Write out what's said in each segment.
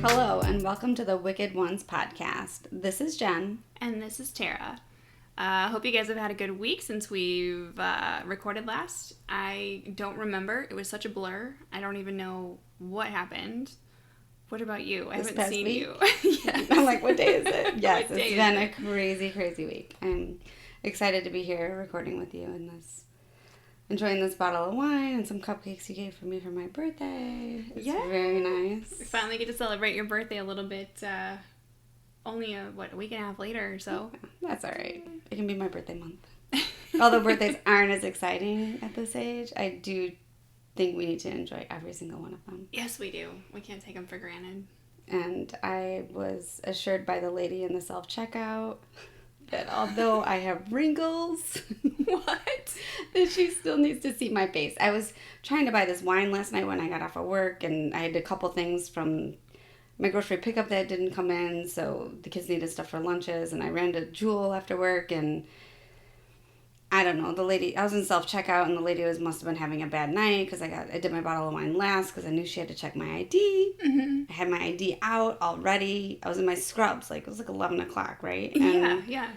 Hello, and welcome to the Wicked Ones podcast. This is Jen. And this is Tara. Hope you guys have had a good week since we've recorded last. I don't remember. It was such a blur. I don't even know what happened. What about you? I haven't seen you. Yes. I'm like, what day is it? Yes, it's been a crazy, crazy week. I'm excited to be here recording with you in this, enjoying this bottle of wine and some cupcakes you gave for me for my birthday. It's very nice. We finally get to celebrate your birthday a little bit, only a week and a half later or so. That's all right. It can be my birthday month. Although birthdays aren't as exciting at this age, I do think we need to enjoy every single one of them. Yes, we do. We can't take them for granted. And I was assured by the lady in the self-checkout that although I have wrinkles, What? that she still needs to see my face. I was trying to buy this wine last night when I got off of work, and I had a couple things from my grocery pickup that didn't come in, so the kids needed stuff for lunches, and I ran to Jewel after work, and I don't know, the lady, I was in self-checkout, and the lady must have been having a bad night, because I did my bottle of wine last, because I knew she had to check my ID. Mm-hmm. I had my ID out already. I was in my scrubs, it was 11 o'clock, right? And yeah.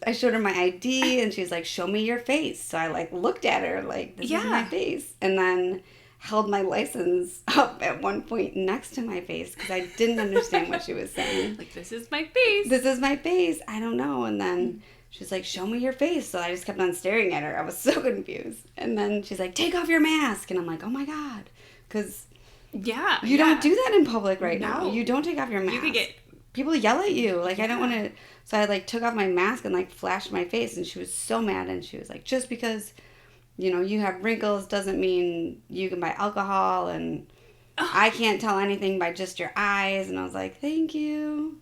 I showed her my ID, and she's like, show me your face. So I, looked at her, this is my face. And then held my license up at one point next to my face, because I didn't understand what she was saying. This is my face. This is my face. I don't know. And then she's like, show me your face. So I just kept on staring at her. I was so confused. And then she's like, take off your mask. And I'm like, oh my God. Because you don't do that in public right now. You don't take off your mask. You could get... People yell at you. I don't want to... So I, took off my mask and, flashed my face. And she was so mad. And she was like, just because, you have wrinkles doesn't mean you can buy alcohol. And I can't tell anything by just your eyes. And I was like, thank you.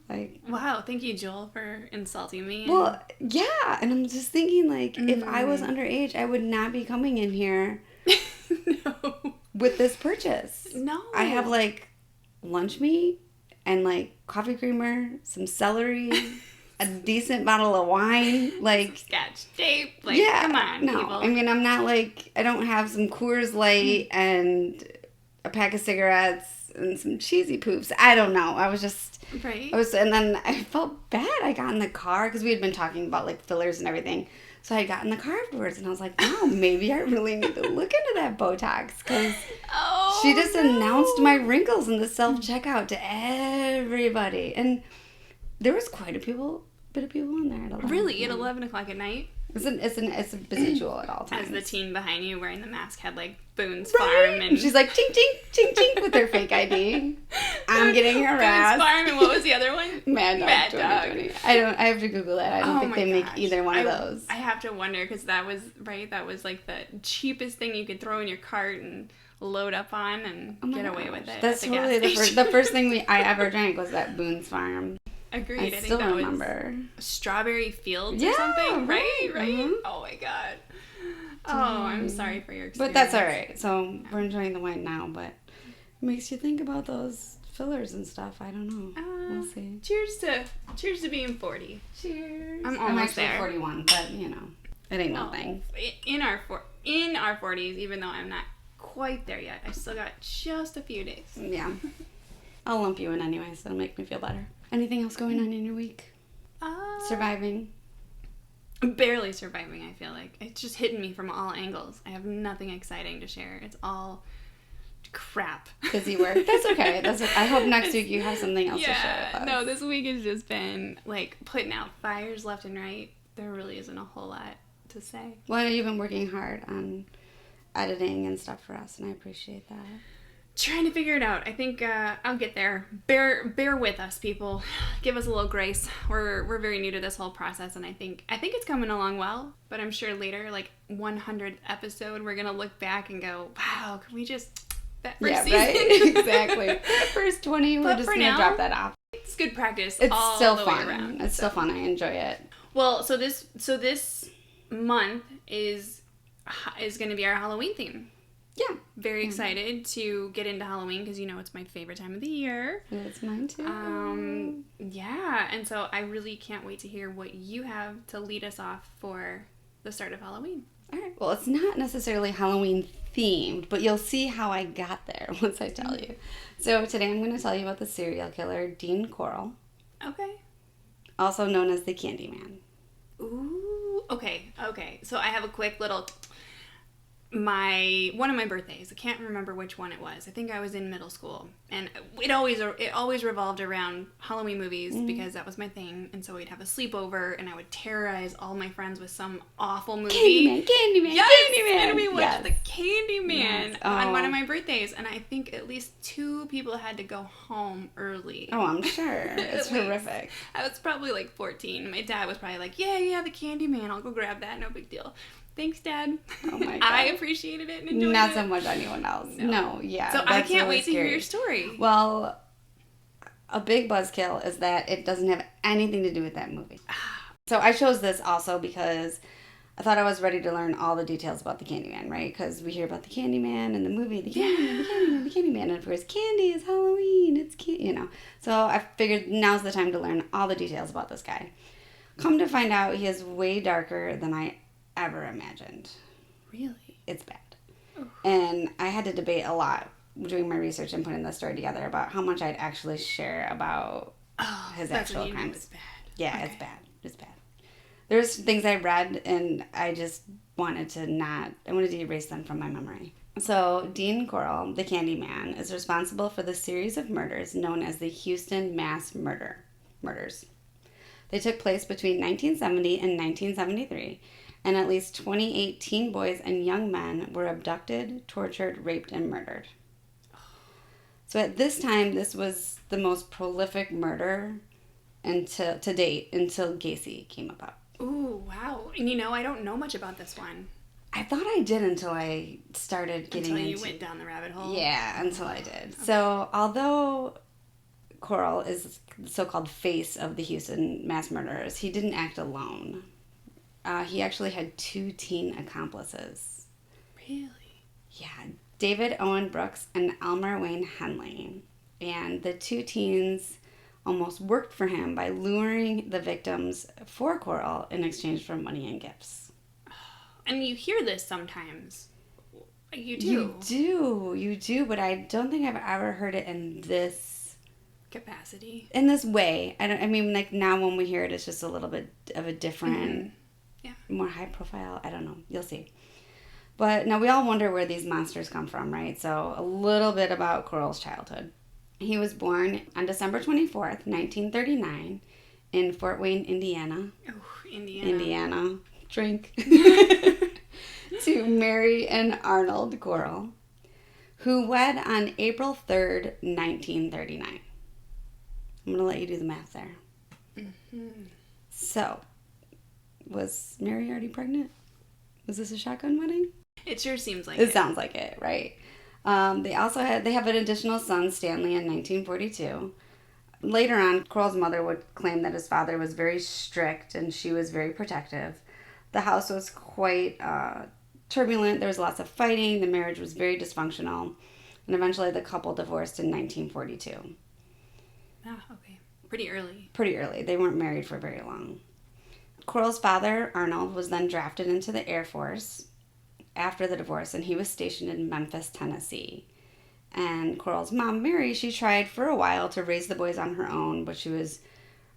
Wow, thank you, Joel, for insulting me. Well, yeah. And I'm just thinking, if I was underage, I would not be coming in here No. with this purchase. No. I have, lunch meat and, coffee creamer, some celery, a decent bottle of wine, Sketch tape, come on, no. people. I mean, I'm not, I don't have some Coors Light and a pack of cigarettes and some cheesy poofs. I don't know. I was just... Right. And then I felt bad. I got in the car, because we had been talking about, fillers and everything. So I got in the car afterwards, and I was like, wow, maybe I really need to look into that Botox, because she just announced my wrinkles in the self-checkout to everybody. And there was quite a bit of people in there. Really? At 11 o'clock at night? It's a busy Jewel at all times. As the teen behind you wearing the mask had, Boone's Right? Farm. And she's like, ching, ching, ching, ching, with her fake ID. I'm getting harassed. Boone's Farm, and what was the other one? Mad Dog 2020. I have to Google that. I don't think they make either one of those. I have to wonder, because that was the cheapest thing you could throw in your cart and load up on and get away with it. That's totally the first thing I ever drank was that Boone's Farm. Agreed. I still think that remember. Was Strawberry Fields or something, right? Mm-hmm. Oh my God. Oh, I'm sorry for your experience. But that's all right. So we're enjoying the wine now, but it makes you think about those fillers and stuff. I don't know. We'll see. Cheers to being 40. Cheers. I'm almost actually there. 41, but it ain't nothing. In our 40s, even though I'm not quite there yet, I still got just a few days. Yeah. I'll lump you in anyway, so it'll make me feel better. Anything else going on in your week? Surviving? Barely surviving, I feel like. It's just hitting me from all angles. I have nothing exciting to share. It's all crap. Busy work. That's okay. I hope next week you have something else to share with us. No, this week has just been, putting out fires left and right. There really isn't a whole lot to say. Well, you've been working hard on editing and stuff for us, and I appreciate that. Trying to figure it out. I think I'll get there. Bear with us, people. Give us a little grace. We're very new to this whole process, and I think it's coming along well. But I'm sure later, 100th episode, we're gonna look back and go, "Wow, can we just that first season?" Right? Exactly. That first 20, we're just gonna drop that off. It's good practice. It's all still the fun. Way around, it's still fun. I enjoy it. Well, so this month is going to be our Halloween theme. Yeah. Very excited to get into Halloween, because it's my favorite time of the year. It's mine too. Yeah, and so I really can't wait to hear what you have to lead us off for the start of Halloween. All right. Well, it's not necessarily Halloween themed, but you'll see how I got there once I tell you. So today I'm going to tell you about the serial killer, Dean Corll, Okay. also known as the Candyman. Ooh. Okay. So I have a quick little... one of my birthdays, I can't remember which one it was. I think I was in middle school, and it always revolved around Halloween movies because that was my thing. And so we'd have a sleepover, and I would terrorize all my friends with some awful movie. Candyman, yes! Candyman. And we watched the Candyman on one of Oh. my birthdays, and I think at least 2 people had to go home early. Oh, I'm sure. It's At least. horrific. I was probably like 14. My dad was probably like, yeah, the Candyman. I'll go grab that. No big deal. Thanks, Dad. Oh my God. I appreciated it and enjoyed Not it. so much anyone else. No, yeah. So I that's can't really wait to hear scary. your story. Well, a big buzzkill is that it doesn't have anything to do with that movie. So I chose this also because I thought I was ready to learn all the details about the Candyman, right? Because we hear about the Candyman in the movie, the Candyman, and of course, candy is Halloween. It's So I figured now's the time to learn all the details about this guy. Come to find out, he is way darker than I ever imagined. Really? It's bad. And I had to debate a lot doing my research and putting this story together about how much I'd actually share about his that's actual when you knew it crimes. was bad. Yeah, Okay. it's bad. It's bad. There's things I read and I just wanted to erase them from my memory. So Dean Corll, the Candyman, is responsible for the series of murders known as the Houston mass murders. They took place between 1970 and 1973, and at least 28 teen boys and young men were abducted, tortured, raped, and murdered. So at this time, this was the most prolific murder to date until Gacy came about. Ooh, wow. And I don't know much about this one. I thought I did until I started getting Until you into... went down the rabbit hole. Yeah, until I did. So although Corll is the so-called face of the Houston mass murderers, he didn't act alone. He actually had 2 teen accomplices. Really? Yeah, David Owen Brooks and Elmer Wayne Henley. And the 2 teens almost worked for him by luring the victims for Corll in exchange for money and gifts. And you hear this sometimes. You do. You do, but I don't think I've ever heard it in this capacity. In this way. I mean, like now when we hear it, it's just a little bit of a different, more high profile. I don't know. You'll see. But now we all wonder where these monsters come from, right? So a little bit about Corll's childhood. He was born on December 24th, 1939 in Fort Wayne, Indiana. Oh, Indiana. Indiana. Drink. To Mary and Arnold Corll, who wed on April 3rd, 1939. I'm going to let you do the math there. Mm-hmm. So, was Mary already pregnant? Was this a shotgun wedding? It sure seems like it. Sounds like it, right? They have an additional son, Stanley, in 1942. Later on, Corll's mother would claim that his father was very strict and she was very protective. The house was quite turbulent. There was lots of fighting. The marriage was very dysfunctional. And eventually the couple divorced in 1942. Ah, okay. Pretty early. Pretty early. They weren't married for very long. Corll's father, Arnold, was then drafted into the Air Force after the divorce, and he was stationed in Memphis, Tennessee. And Corll's mom, Mary, she tried for a while to raise the boys on her own, but she was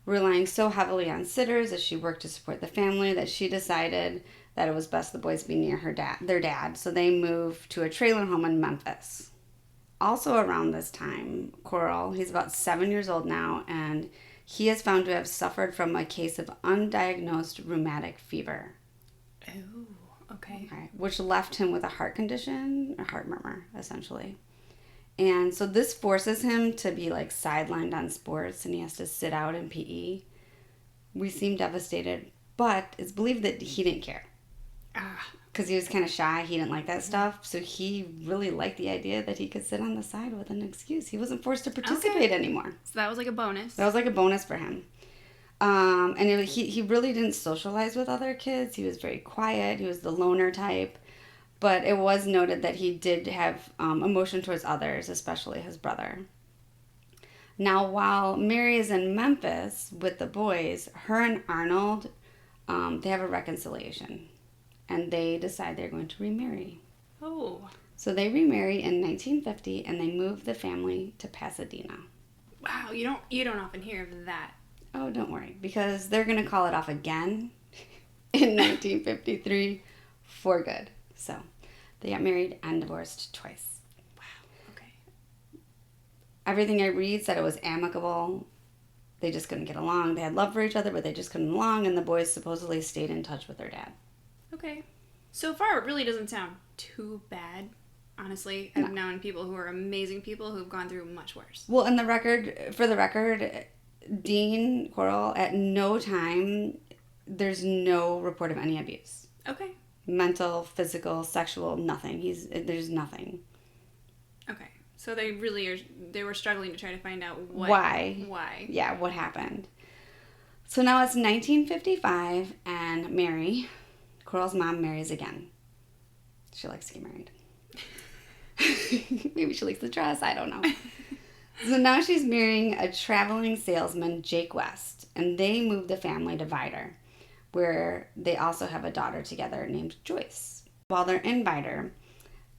relying so heavily on sitters as she worked to support the family that she decided that it was best the boys be near their dad. So they moved to a trailer home in Memphis. Also around this time, Corll, he's about 7 years old now, and he is found to have suffered from a case of undiagnosed rheumatic fever. Oh, okay. Which left him with a heart condition, a heart murmur, essentially. And so this forces him to be like sidelined on sports, and he has to sit out in PE. We seem devastated, but it's believed that he didn't care. Because he was kind of shy, he didn't like that stuff. So he really liked the idea that he could sit on the side with an excuse. He wasn't forced to participate anymore. So that was like a bonus. That was like a bonus for him. And he really didn't socialize with other kids. He was very quiet. He was the loner type. But it was noted that he did have emotion towards others, especially his brother. Now, while Mary is in Memphis with the boys, her and Arnold, they have a reconciliation. and they decide they're going to remarry. Oh. So they remarry in 1950, and they move the family to Pasadena. Wow, you don't often hear of that. Oh, don't worry, because they're going to call it off again in 1953 for good. So they got married and divorced twice. Wow, okay. Everything I read said it was amicable. They just couldn't get along. They had love for each other, but they just couldn't get along, and the boys supposedly stayed in touch with their dad. Okay. So far, it really doesn't sound too bad. Honestly, I've known people who are amazing people who've gone through much worse. Well, for the record, Dean Corll, at no time, there's no report of any abuse. Okay. Mental, physical, sexual, nothing. There's nothing. Okay. So they were struggling to try to find out why. Yeah, what happened. So now it's 1955, and Mary, Corll's mom, marries again. She likes to get married. Maybe she likes the dress, I don't know. So now she's marrying a traveling salesman, Jake West, and they move the family to Vidor, where they also have a daughter together named Joyce. While they're in Vidor,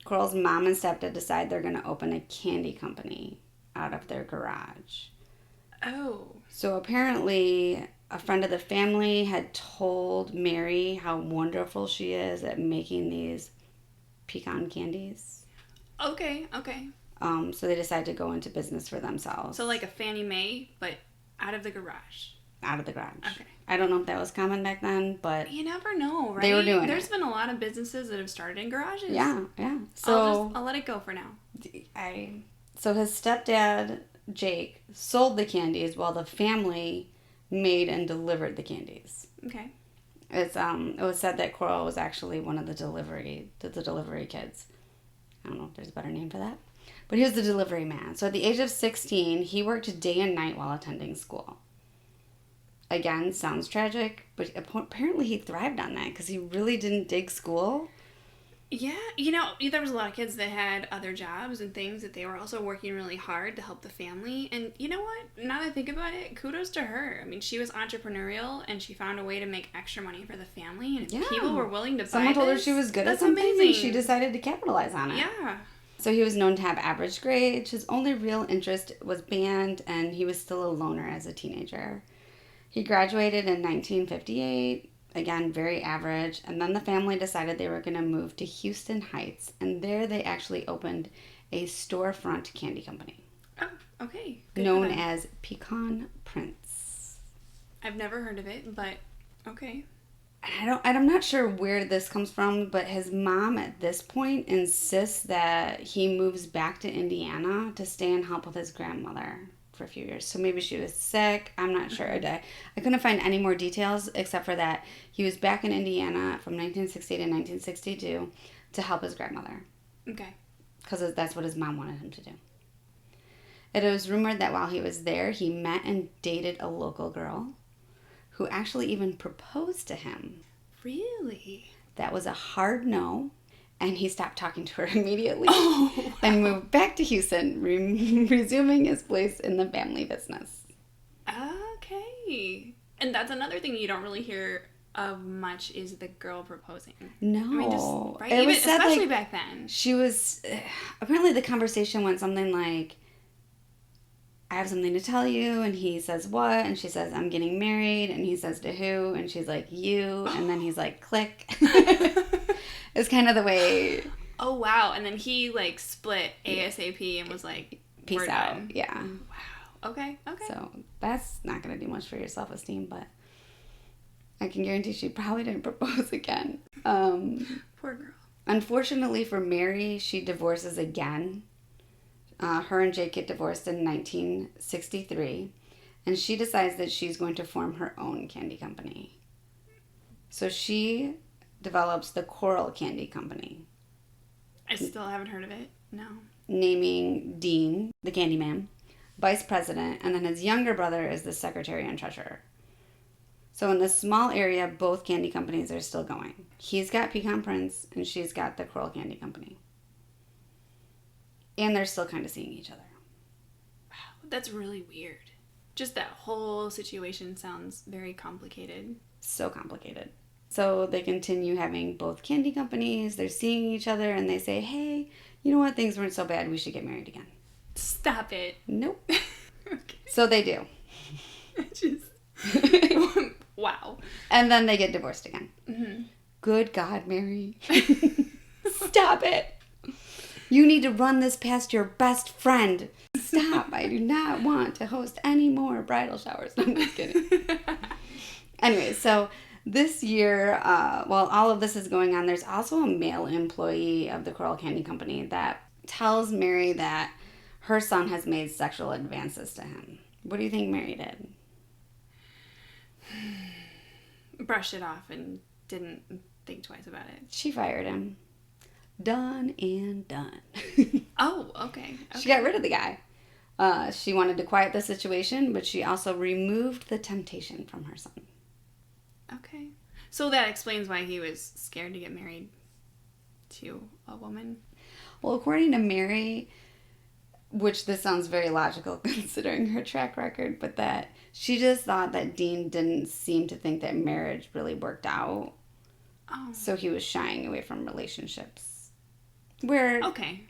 Corll's mom and stepdad decide they're going to open a candy company out of their garage. Oh. So apparently a friend of the family had told Mary how wonderful she is at making these pecan candies. Okay. So they decided to go into business for themselves. So like a Fannie Mae, but out of the garage. Out of the garage. Okay. I don't know if that was common back then, but you never know, right? They were doing There's been a lot of businesses that have started in garages. Yeah. So I'll let it go for now. So his stepdad, Jake, sold the candies while the family made and delivered the candies. Okay. It was said that Corll was actually one of the delivery kids. I don't know if there's a better name for that. But he was the delivery man. So at the age of 16, he worked day and night while attending school. Again, sounds tragic, but apparently he thrived on that because he really didn't dig school. Yeah, there was a lot of kids that had other jobs and things that they were also working really hard to help the family. And you know what? Now that I think about it, kudos to her. I mean, she was entrepreneurial and she found a way to make extra money for the family. And if people were willing to buy Someone told her she was good at something amazing. And she decided to capitalize on it. Yeah. So he was known to have average grades. His only real interest was band, and he was still a loner as a teenager. He graduated in 1958. Again, very average. And then the family decided they were going to move to Houston Heights. And there they actually opened a storefront candy company. Oh, okay. Known as Pecan Prince. I've never heard of it, but okay. I'm not sure where this comes from, but his mom at this point insists that he moves back to Indiana to stay and help with his grandmother for a few years. So maybe she was sick. I'm not sure. I couldn't find any more details except for that he was back in Indiana from 1960 to 1962 to help his grandmother. Okay. Because that's what his mom wanted him to do. It was rumored that while he was there, he met and dated a local girl who actually even proposed to him. Really? That was a hard no. And he stopped talking to her immediately wow. and moved back to Houston, resuming his place in the family business. Okay. And that's another thing you don't really hear of much is the girl proposing. No. I mean, right? It was said, especially back then. She was... apparently the conversation went something like, I have something to tell you. And he says, what? And she says, I'm getting married. And he says, to who? And she's like, you. And then he's like, click. It's kind of the way. Oh, wow. And then he, split ASAP and was like, peace we're out. done. Yeah. Wow. Okay. So that's not going to do much for your self-esteem, but I can guarantee she probably didn't propose again. Poor girl. Unfortunately for Mary, she divorces again. Her and Jake get divorced in 1963, and she decides that she's going to form her own candy company. So she develops the Corll Candy Company. I still haven't heard of it. No. Naming Dean, the Candyman, vice president, and then his younger brother is the secretary and treasurer. So in this small area, both candy companies are still going. He's got Pecan Prince, and she's got the Corll Candy Company. And they're still kind of seeing each other. Wow, that's really weird. Just that whole situation sounds very complicated. So complicated. So they continue having both candy companies. They're seeing each other and they say, hey, you know what? Things weren't so bad. We should get married again. Stop it. Nope. Okay. So they do. Just... Wow. And then they get divorced again. Mm-hmm. Good God, Mary. Stop it. You need to run this past your best friend. Stop. I do not want to host any more bridal showers. No, I'm just kidding. Anyway, so this year, while all of this is going on, there's also a male employee of the Corll Candy Company that tells Mary that her son has made sexual advances to him. What do you think Mary did? Brushed it off and didn't think twice about it. She fired him. Done and done. Oh, okay. She got rid of the guy. She wanted to quiet the situation, but she also removed the temptation from her son. Okay. So that explains why he was scared to get married to a woman. Well, according to Mary, which this sounds very logical considering her track record, but that she just thought that Dean didn't seem to think that marriage really worked out. Oh. So he was shying away from relationships. Where... Okay.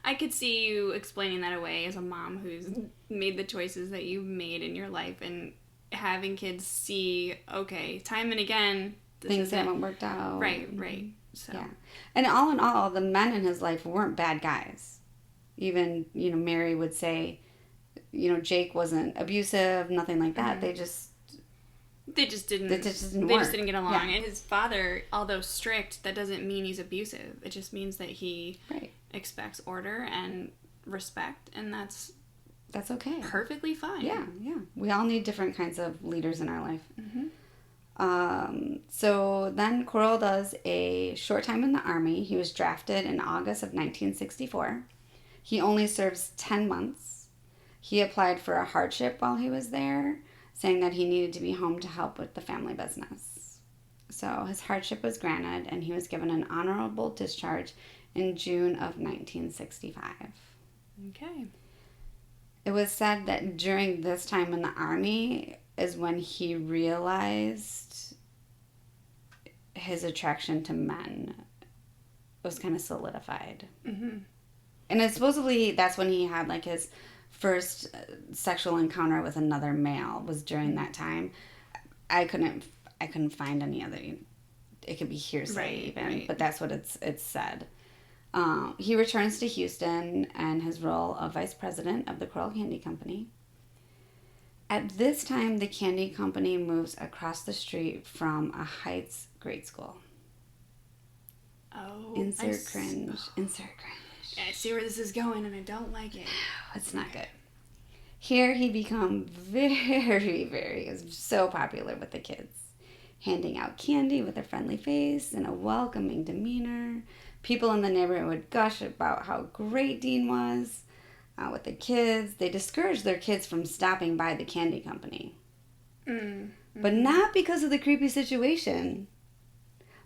I could see you explaining that away as a mom who's made the choices that you've made in your life and having kids see, okay, time and again, things haven't worked out. Right. So. Yeah. And all in all, the men in his life weren't bad guys. Even, Mary would say, Jake wasn't abusive, nothing like that. Mm-hmm. They just didn't get along. Yeah. And his father, although strict, that doesn't mean he's abusive. It just means that he expects order and respect, and that's okay. Perfectly fine. Yeah. We all need different kinds of leaders in our life. Mm-hmm. So then Corll does a short time in the Army. He was drafted in August of 1964. He only serves 10 months. He applied for a hardship while he was there, saying that he needed to be home to help with the family business. So his hardship was granted, and he was given an honorable discharge in June of 1965. Okay. It was said that during this time in the Army is when he realized his attraction to men was kind of solidified. Mm-hmm. And supposedly that's when he had like his first sexual encounter with another male was during that time. I couldn't find any other. It could be hearsay but that's what it's said. He returns to Houston and his role of vice president of the Corll Candy Company. At this time, the candy company moves across the street from a Heights grade school. Oh, Insert cringe. Yeah, I see where this is going, and I don't like it. It's not good. Here he becomes very, very so popular with the kids, handing out candy with a friendly face and a welcoming demeanor. People in the neighborhood would gush about how great Dean was with the kids. They discouraged their kids from stopping by the candy company. Mm-hmm. But not because of the creepy situation,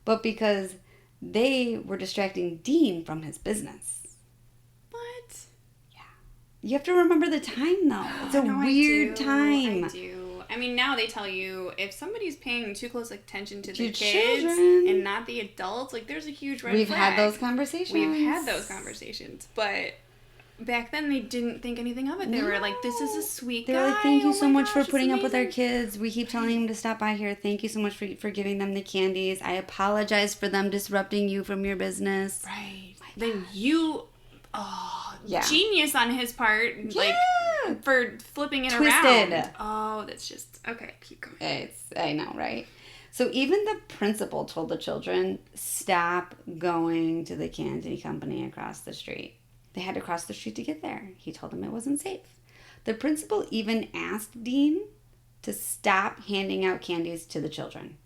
but because they were distracting Dean from his business. What? Yeah. You have to remember the time, though. It's a weird time. I do. I mean, now they tell you if somebody's paying too close attention to the kids children and not the adults, like there's a huge red flag. We've had those conversations. But back then they didn't think anything of it. They were like, "This is a sweet guy. They were like, thank you so much for putting up with our amazing. kids. We keep telling them to stop by here. Thank you so much for giving them the candies. I apologize for them disrupting you from your business." Right. Then you, genius on his part, like for flipping it around. Oh, that's just okay. Keep going. I know, right? So even the principal told the children, stop going to the candy company across the street. They had to cross the street to get there. He told them it wasn't safe. The principal even asked Dean to stop handing out candies to the children.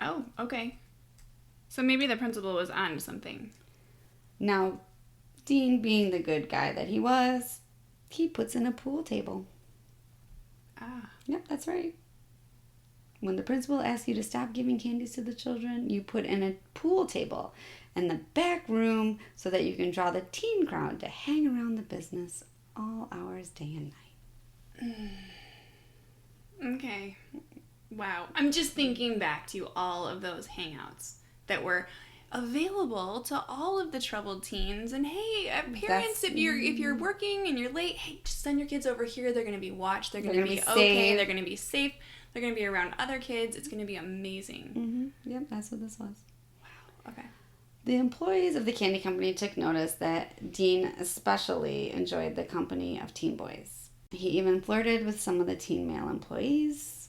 Oh, okay. So maybe the principal was on to something. Now, Dean, being the good guy that he was, he puts in a pool table. Ah. Yep, that's right. When the principal asks you to stop giving candies to the children, you put in a pool table in the back room so that you can draw the teen crowd to hang around the business all hours, day and night. Okay. Wow. I'm just thinking back to all of those hangouts that were available to all of the troubled teens. And hey, parents, if you're working and you're late, hey, just send your kids over here. They're going to be watched. They're going to be okay. They're going to be safe. They're going to be around other kids. It's going to be amazing. Mm-hmm. Yep, that's what this was. Wow. Okay. The employees of the candy company took notice that Dean especially enjoyed the company of teen boys. He even flirted with some of the teen male employees.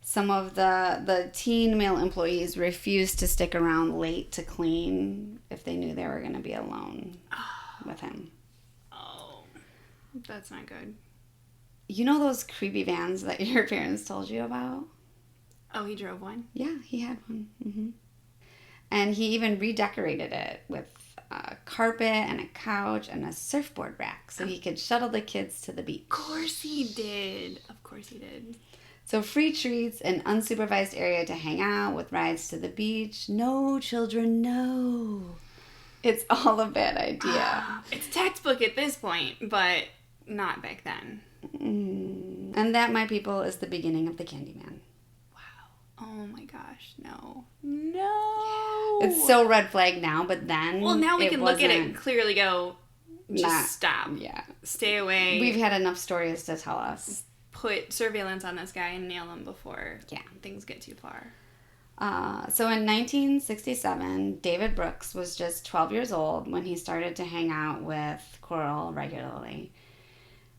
Some of the teen male employees refused to stick around late to clean if they knew they were going to be alone with him. Oh, that's not good. You know those creepy vans that your parents told you about? Oh, he drove one? Yeah, he had one. Mm-hmm. And he even redecorated it with a carpet and a couch and a surfboard rack so he could shuttle the kids to the beach. Of course he did. Of course he did. So free treats, an unsupervised area to hang out with rides to the beach. No, children, no. It's all a bad idea. It's textbook at this point, but not back then. And that, my people, is the beginning of the Candyman. Wow. Oh my gosh, no. No. It's so red flag now, but then well, now we can look at it and clearly go, just stop. Yeah. Stay away. We've had enough stories to tell us. Put surveillance on this guy and nail him before things get too far. So in 1967, David Brooks was just 12 years old when he started to hang out with Corll regularly.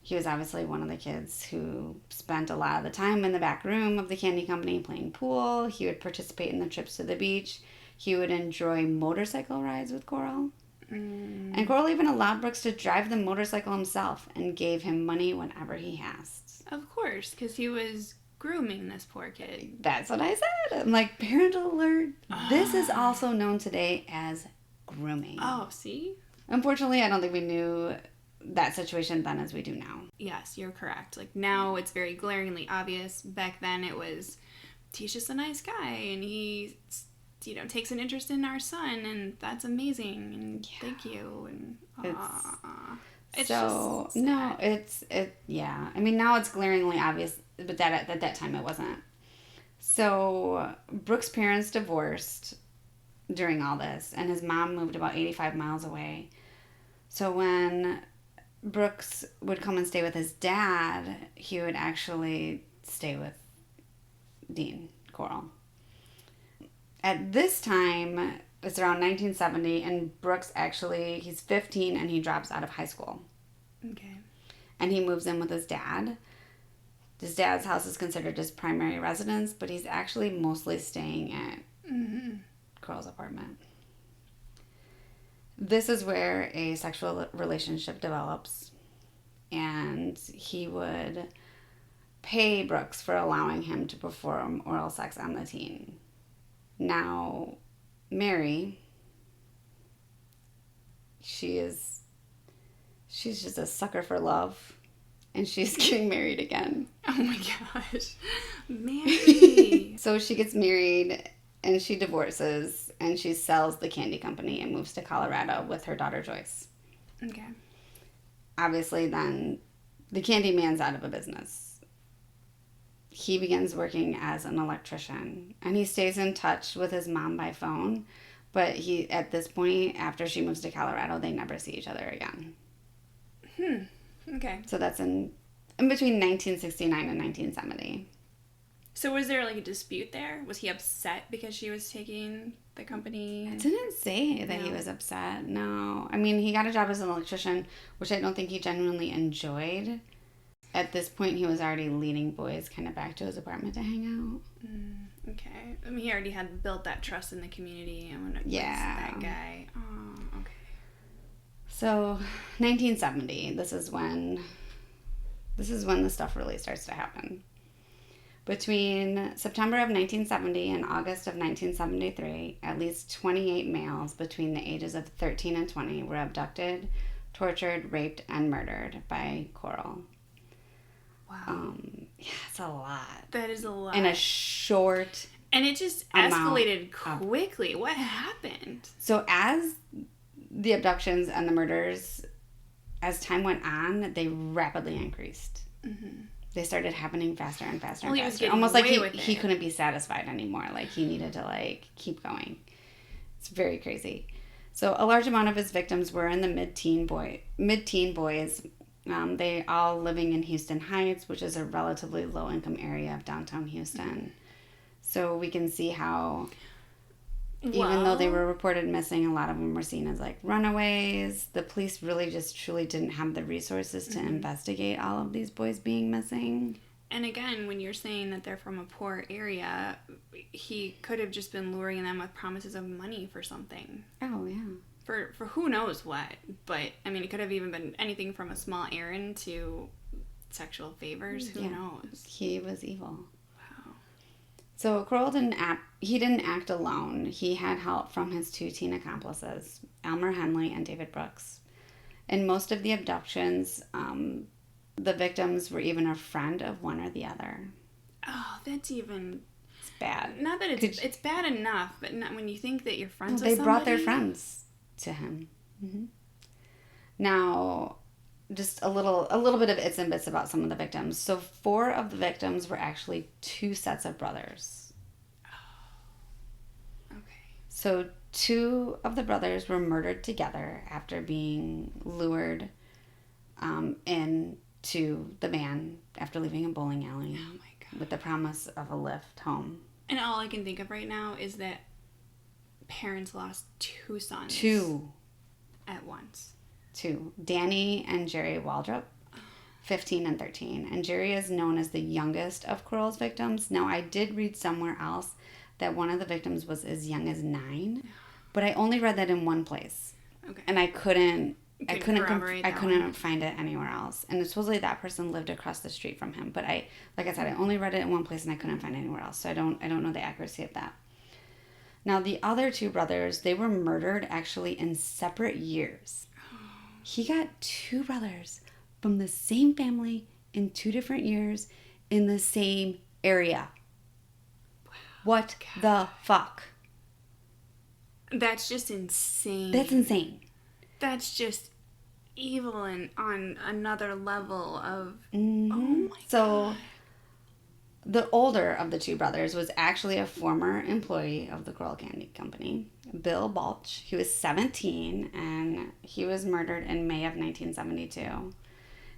He was obviously one of the kids who spent a lot of the time in the back room of the candy company playing pool. He would participate in the trips to the beach. He would enjoy motorcycle rides with Corll. And Corll even allowed Brooks to drive the motorcycle himself and gave him money whenever he asked. Of course, because he was grooming this poor kid. That's what I said. I'm like, parental alert. This is also known today as grooming. Oh, see? Unfortunately, I don't think we knew that situation then as we do now. Yes, you're correct. Like, now it's very glaringly obvious. Back then it was, he's just a nice guy and he, takes an interest in our son and that's amazing and thank you. And it's so just sad. No, yeah. I mean, now it's glaringly obvious, but at that time it wasn't. So Brooks' parents divorced during all this, and his mom moved about 85 miles away. So when Brooks would come and stay with his dad, he would actually stay with Dean Corll. At this time, it's around 1970, and Brooks he's 15 and he drops out of high school. Okay. And he moves in with his dad. His dad's house is considered his primary residence, but he's actually mostly staying at Corll's apartment. This is where a sexual relationship develops, and he would pay Brooks for allowing him to perform oral sex on the teen. Now, Mary, she's just a sucker for love, and she's getting married again. Oh my gosh. Mary! So she gets married, and she divorces, and she sells the candy company and moves to Colorado with her daughter Joyce. Okay. Obviously, then, the Candyman's out of a business. He begins working as an electrician, and he stays in touch with his mom by phone, but at this point, after she moves to Colorado, they never see each other again. Okay. So that's in between 1969 and 1970. So was there like a dispute there? Was he upset because she was taking the company? It didn't say that he was upset. No. I mean, he got a job as an electrician, which I don't think he genuinely enjoyed. At this point, he was already leading boys kind of back to his apartment to hang out. Okay. I mean, he already had built that trust in the community and when it was that guy. Oh, okay. So, 1970, this is when the stuff really starts to happen. Between September of 1970 and August of 1973, at least 28 males between the ages of 13 and 20 were abducted, tortured, raped, and murdered by Corll. Wow. Yeah, it's a lot. That is a lot. In a short And it just escalated quickly. What happened? So as the abductions and the murders, as time went on, they rapidly increased. They started happening faster and faster Well, and he was faster. getting Almost like away with he it. couldn't be satisfied anymore. Like, he needed to, like, keep going. It's very crazy. So a large amount of his victims were in the mid-teen boys. They all living in Houston Heights, which is a relatively low-income area of downtown Houston. So we can see how, even though they were reported missing, a lot of them were seen as, like, runaways. The police really just truly didn't have the resources to investigate all of these boys being missing. And again, when you're saying that they're from a poor area, he could have just been luring them with promises of money for something. Oh, yeah. For who knows what. But, I mean, it could have even been anything from a small errand to sexual favors. Who knows? He was evil. Wow. So Corll didn't act alone. He had help from his 2 teen accomplices, Elmer Henley and David Brooks. In most of the abductions, the victims were even a friend of one or the other. Oh, that's even... It's bad. Not that it's bad enough, but not when you think that you're friends with They somebody. brought their friends to him. Mm-hmm. Now, just a little bit of its and bits about some of the victims. So 4 of the victims were actually 2 sets of brothers. Oh. Okay. So 2 of the brothers were murdered together after being lured into the van after leaving a bowling alley. Oh my God. With the promise of a lift home. And all I can think of right now is that parents lost 2 sons. 2. At once. 2. Danny and Jerry Waldrop, 15 and 13. And Jerry is known as the youngest of Corll's victims. Now, I did read somewhere else that one of the victims was as young as 9, but I only read that in one place. Okay. And I couldn't corroborate find it anywhere else. And supposedly that person lived across the street from him. But like I said, I only read it in one place and I couldn't find it anywhere else. So I don't know the accuracy of that. Now, the other 2 brothers, they were murdered actually in separate years. He got 2 brothers from the same family in 2 different years in the same area. Wow. What the fuck? That's just insane. That's insane. That's just evil and on another level of... Mm-hmm. Oh my God. So the older of the 2 brothers was actually a former employee of the Corll Candy Company, Bill Balch. He was 17 and he was murdered in May of 1972.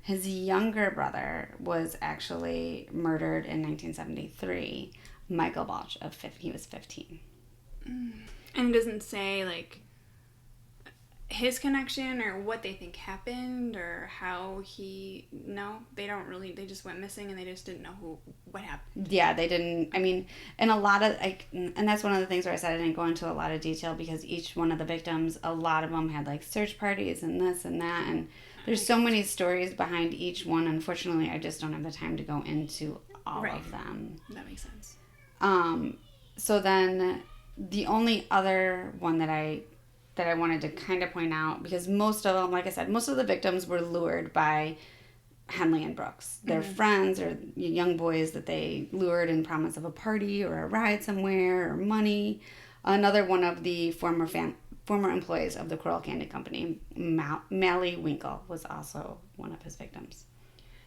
His younger brother was actually murdered in 1973. Michael Balch, he was 15. And it doesn't say, like, his connection or what they think happened or how he... No, they don't really... They just went missing and they just didn't know what happened. Yeah, they didn't... I mean, and a lot of... and that's one of the things where I said I didn't go into a lot of detail because each one of the victims, a lot of them had, like, search parties and this and that. And there's so many stories behind each one. Unfortunately, I just don't have the time to go into all of them. That makes sense. So then the only other one that I wanted to kind of point out, because most of them, like I said, most of the victims were lured by Henley and Brooks. Their friends or young boys that they lured in promise of a party or a ride somewhere or money. Another one of the former employees of the Corll Candy Company, Mally Winkle, was also one of his victims.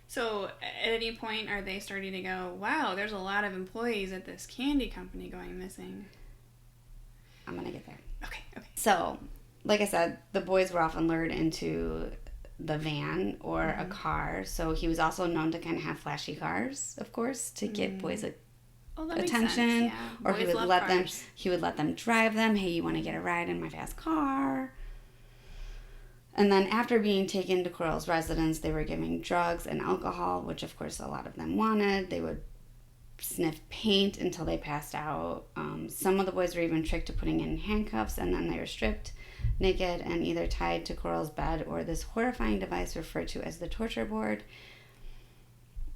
So at any point are they starting to go, wow, there's a lot of employees at this candy company going missing? I'm going to get there. Okay. So, like I said, the boys were often lured into the van or a car. So he was also known to kind of have flashy cars, of course, to get boys attention. Yeah. Or Boys he would love let cars. them drive them. Hey, you want to get a ride in my fast car? And then after being taken to Corll's residence, they were giving drugs and alcohol, which of course a lot of them wanted. They would sniff paint until they passed out. Some of the boys were even tricked to putting in handcuffs, and then they were stripped naked and either tied to Corll's bed or this horrifying device referred to as the torture board.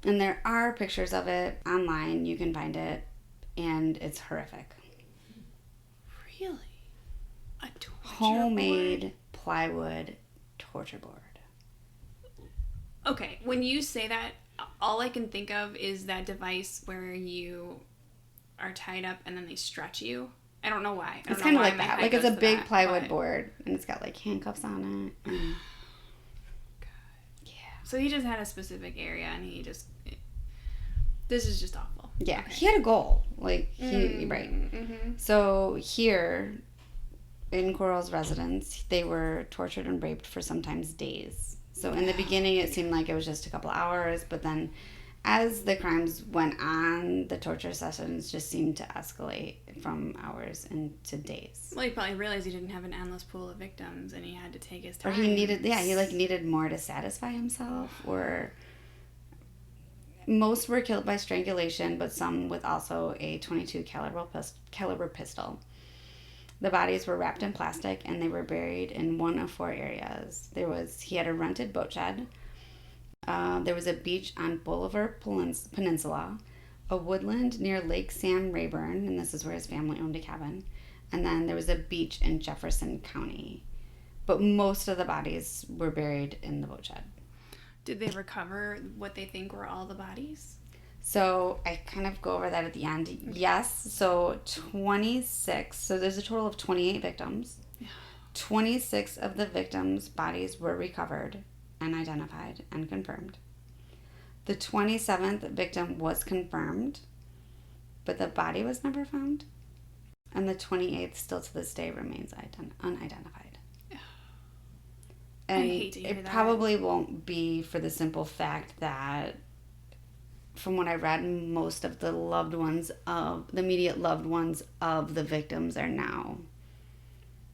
And there are pictures of it online. You can find it, and it's horrific. Really? A torture Homemade board? plywood torture board. Okay, when you say that, all I can think of is that device where you are tied up and then they stretch you. I don't know why. It's kind of like that. Like, it's a big plywood board, and it's got like handcuffs on it. And... God. Yeah. So he just had a specific area, and he just This is just awful. Yeah, Okay. he had a goal. Right. Mm-hmm. So here, in Corll's residence, they were tortured and raped for sometimes days. So in the beginning, it seemed like it was just a couple hours, but then as the crimes went on, the torture sessions just seemed to escalate from hours into days. Well, he probably realized he didn't have an endless pool of victims, and he had to take his time. Or he needed more to satisfy himself, or most were killed by strangulation, but some with also a .22 caliber pistol. The bodies were wrapped in plastic, and they were buried in one of 4 areas. He had a rented boat shed. There was a beach on Bolivar Peninsula, a woodland near Lake Sam Rayburn, and this is where his family owned a cabin. And then there was a beach in Jefferson County. But most of the bodies were buried in the boat shed. Did they recover what they think were all the bodies? So I kind of go over that at the end. Yes, so 26. So there's a total of 28 victims. 26 of the victims' bodies were recovered and identified and confirmed. The 27th victim was confirmed, but the body was never found. And the 28th still to this day remains unidentified. And I hate to hear it that. probably won't be for the simple fact that, from what I read, most of the immediate loved ones of the victims are now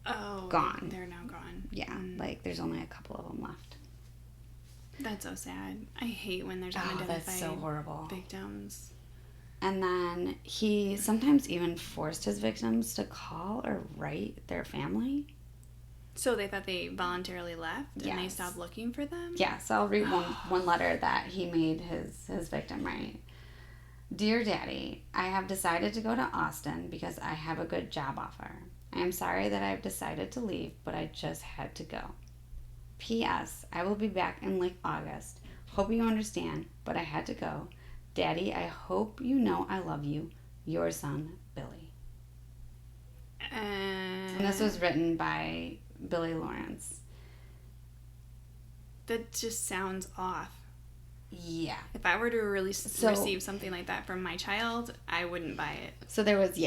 gone. They're now gone. Yeah, like there's only a couple of them left. That's so sad. I hate when there's unidentified that's so horrible. victims. And then he sometimes even forced his victims to call or write their family. So they thought they voluntarily left and they Yes. stopped looking for them? Yeah, so I'll read one letter that he made his victim write. Dear Daddy, I have decided to go to Austin because I have a good job offer. I am sorry that I have decided to leave, but I just had to go. P.S. I will be back in late August. Hope you understand, but I had to go. Daddy, I hope you know I love you. Your son, Billy. And this was written by Billy Lawrence. That just sounds off. Yeah. If I were to receive something like that from my child, I wouldn't buy it. So there was,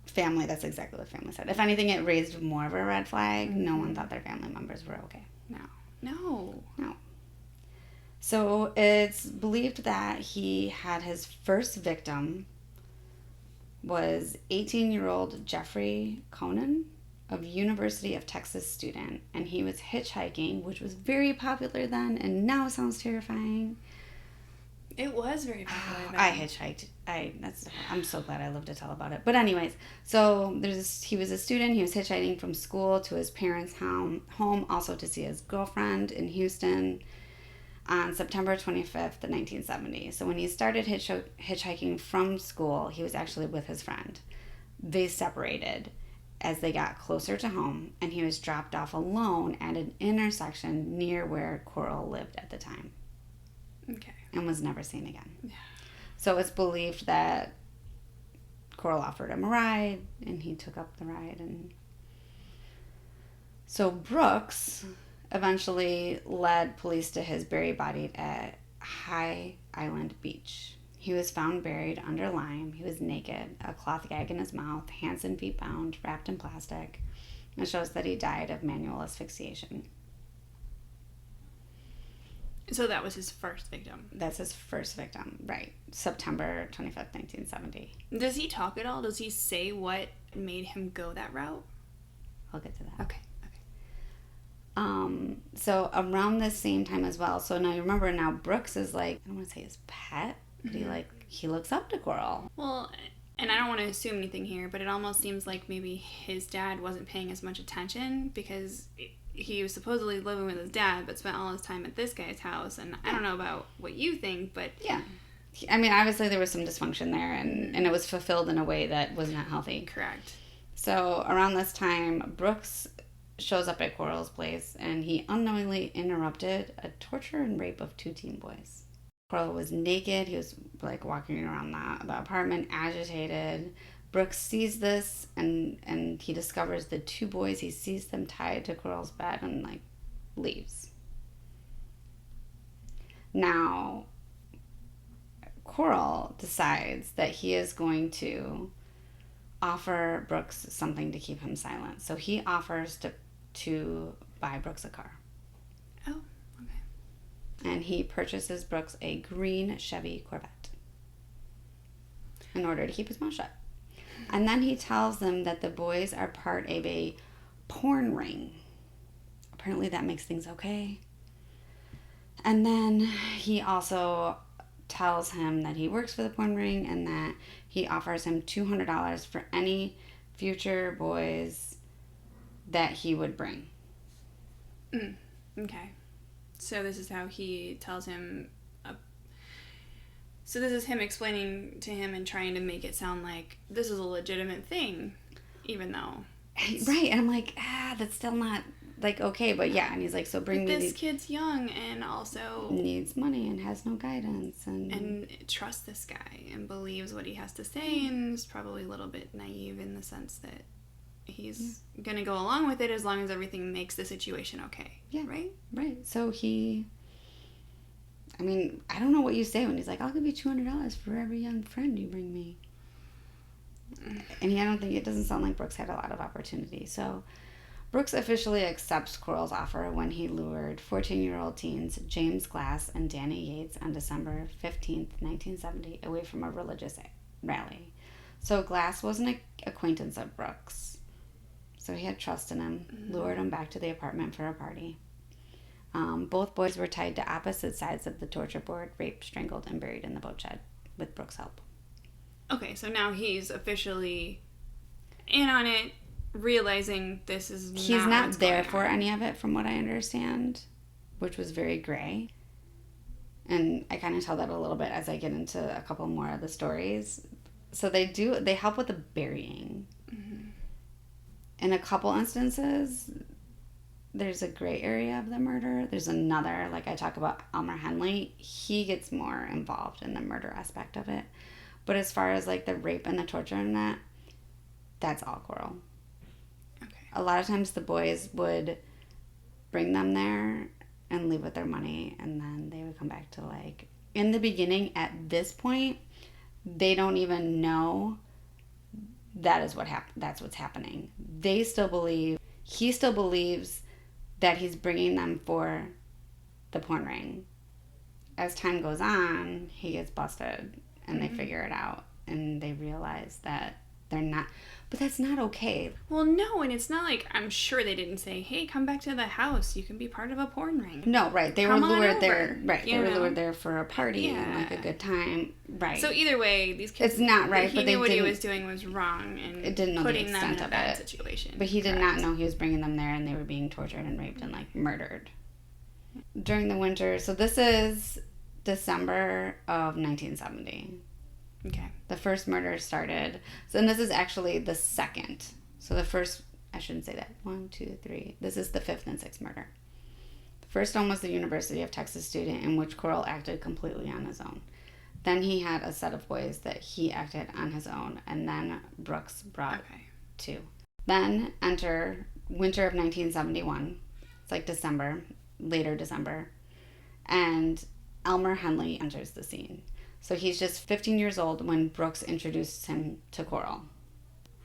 family. That's exactly what family said. If anything, it raised more of a red flag. No one thought their family members were okay. No. So it's believed that he had his first victim was 18-year-old Jeffrey Conan, of University of Texas student, and he was hitchhiking, which was very popular then, and now sounds terrifying. It was very popular then. I hitchhiked. I'm so glad I lived to tell about it. But anyways, so he was a student. He was hitchhiking from school to his parents' home, also to see his girlfriend in Houston on September 25th, 1970. So when he started hitchhiking from school, he was actually with his friend. They separated as they got closer to home, and he was dropped off alone at an intersection near where Corll lived at the time. Okay. And was never seen again. Yeah. So it's believed that Corll offered him a ride, and he took up the ride. And so Brooks eventually led police to his buried body at High Island Beach. He was found buried under lime. He was naked, a cloth gag in his mouth, hands and feet bound, wrapped in plastic. It shows that he died of manual asphyxiation. So that was his first victim. That's his first victim, right. September 25th, 1970. Does he talk at all? Does he say what made him go that route? I'll get to that. Okay. So around the same time as well, so now you remember now Brooks is like, I don't want to say his pet, but he looks up to Corll. Well, and I don't want to assume anything here, but it almost seems like maybe his dad wasn't paying as much attention because he was supposedly living with his dad, but spent all his time at this guy's house. And I don't know about what you think, but yeah, I mean, obviously there was some dysfunction there, and it was fulfilled in a way that was not healthy. Correct. So around this time, Brooks shows up at Corll's place, and he unknowingly interrupted a torture and rape of 2 teen boys. Corll was naked. He was like walking around the apartment, agitated. Brooks sees this, and he discovers the 2 boys. He sees them tied to Corll's bed and like leaves. Now, Corll decides that he is going to offer Brooks something to keep him silent. So he offers to buy Brooks a car. Oh, okay. And he purchases Brooks a green Chevy Corvette in order to keep his mouth shut. And then he tells them that the boys are part of a porn ring. Apparently that makes things okay. And then he also tells him that he works for the porn ring and that he offers him $200 for any future boys that he would bring. Okay. So this is how he tells him. So this is him explaining to him and trying to make it sound like this is a legitimate thing, even though. Right, and I'm like, that's still not like okay, but yeah, and he's like, so bring me this kid's young and also needs money and has no guidance and trusts this guy and believes what he has to say and is probably a little bit naive in the sense that he's gonna go along with it as long as everything makes the situation okay. Yeah, right. So I mean, I don't know what you say when he's like, I'll give you $200 for every young friend you bring me. And I don't think it doesn't sound like Brooks had a lot of opportunity. So Brooks officially accepts Corll's offer when he lured 14-year-old teens James Glass and Danny Yates on December 15th, 1970, away from a religious rally. So Glass was an acquaintance of Brooks. So he had trust in him, lured him back to the apartment for a party. Both boys were tied to opposite sides of the torture board, raped, strangled, and buried in the boat shed with Brooks' help. Okay, so now he's officially in on it, realizing this is he's not there for any of it, from what I understand, which was very gray. And I kind of tell that a little bit as I get into a couple more of the stories. So they help with the burying. Mm-hmm. In a couple instances, there's a gray area of the murder. There's another, like I talk about Elmer Henley, he gets more involved in the murder aspect of it. But as far as like the rape and the torture and that's all Corll. Okay. A lot of times the boys would bring them there and leave with their money, and then they would come back to like, in the beginning, at this point, they don't even know that's what's happening. He still believes that he's bringing them for the porn ring. As time goes on, he gets busted and they figure it out and they realize that they're not, but that's not okay. Well, no, and it's not like, I'm sure they didn't say, hey, come back to the house, you can be part of a porn ring. No, right, they were lured there, right, they were lured there for a party and like a good time, right. So either way, these kids, it's not right, he knew what he was doing was wrong and it didn't know putting the them extent in a of bad it. situation. But he did not know he was bringing them there and they were being tortured and raped and like murdered during the winter. So this is December of 1970. Okay. The first murder started. So, and this is actually the second. So the first, I shouldn't say that. 1, 2, 3. This is the fifth and sixth murder. The first one was the University of Texas student in which Corll acted completely on his own. Then he had a set of boys that he acted on his own. And then Brooks brought 2. Then enter winter of 1971. It's like later December. And Elmer Henley enters the scene. So he's just 15 years old when Brooks introduced him to Corll.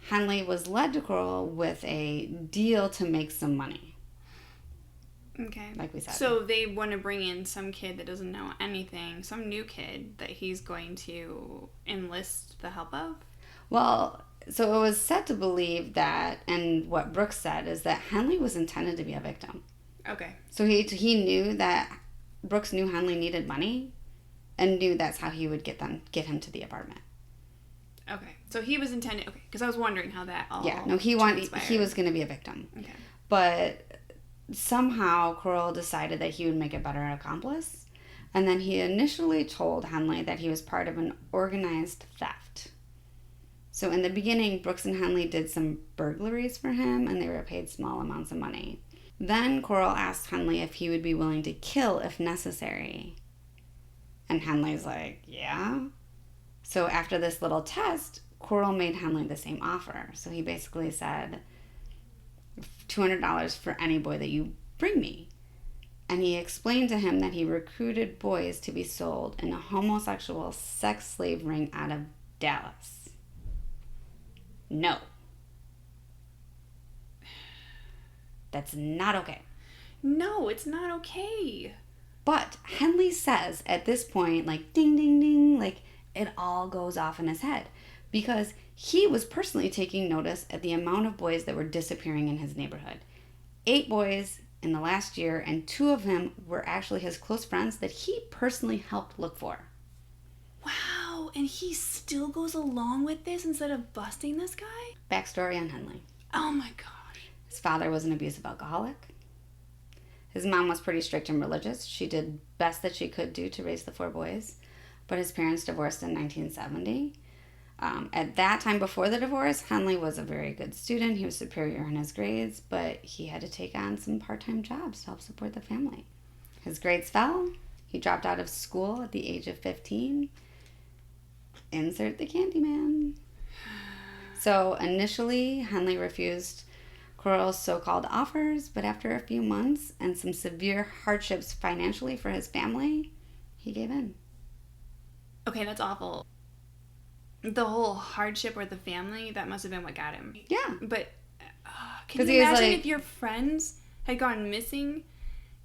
Henley was led to Corll with a deal to make some money. Okay. Like we said. So they want to bring in some kid that doesn't know anything, some new kid that he's going to enlist the help of? Well, so it was said to believe that, and what Brooks said, is that Henley was intended to be a victim. Okay. So he knew that Brooks knew Henley needed money and knew that's how he would get him to the apartment. Okay. So he was intended, okay, because I was wondering how that all he was going to be a victim. Okay. But somehow Corll decided that he would make a better accomplice, and then he initially told Henley that he was part of an organized theft. So in the beginning, Brooks and Henley did some burglaries for him, and they were paid small amounts of money. Then Corll asked Henley if he would be willing to kill if necessary. And Henley's like, yeah. So after this little test, Corll made Henley the same offer. So he basically said, $200 for any boy that you bring me. and he explained to him that he recruited boys to be sold in a homosexual sex slave ring out of Dallas. No. That's not okay. No, it's not okay. But Henley says at this point, like, ding, ding, ding, like, it all goes off in his head. Because he was personally taking notice at the amount of boys that were disappearing in his neighborhood. 8 boys in the last year, and 2 of them were actually his close friends that he personally helped look for. Wow, and he still goes along with this instead of busting this guy? Backstory on Henley. Oh my gosh. His father was an abusive alcoholic. His mom was pretty strict and religious. She did best that she could do to raise the 4 boys. But his parents divorced in 1970. At that time before the divorce, Henley was a very good student. He was superior in his grades, but he had to take on some part-time jobs to help support the family. His grades fell. He dropped out of school at the age of 15. Insert the Candyman. So initially, Henley refused Corll's so-called offers, but after a few months and some severe hardships financially for his family, he gave in. Okay, that's awful. The whole hardship or the family, that must have been what got him. Yeah. But can 'Cause you he was imagine like- if your friends had gone missing?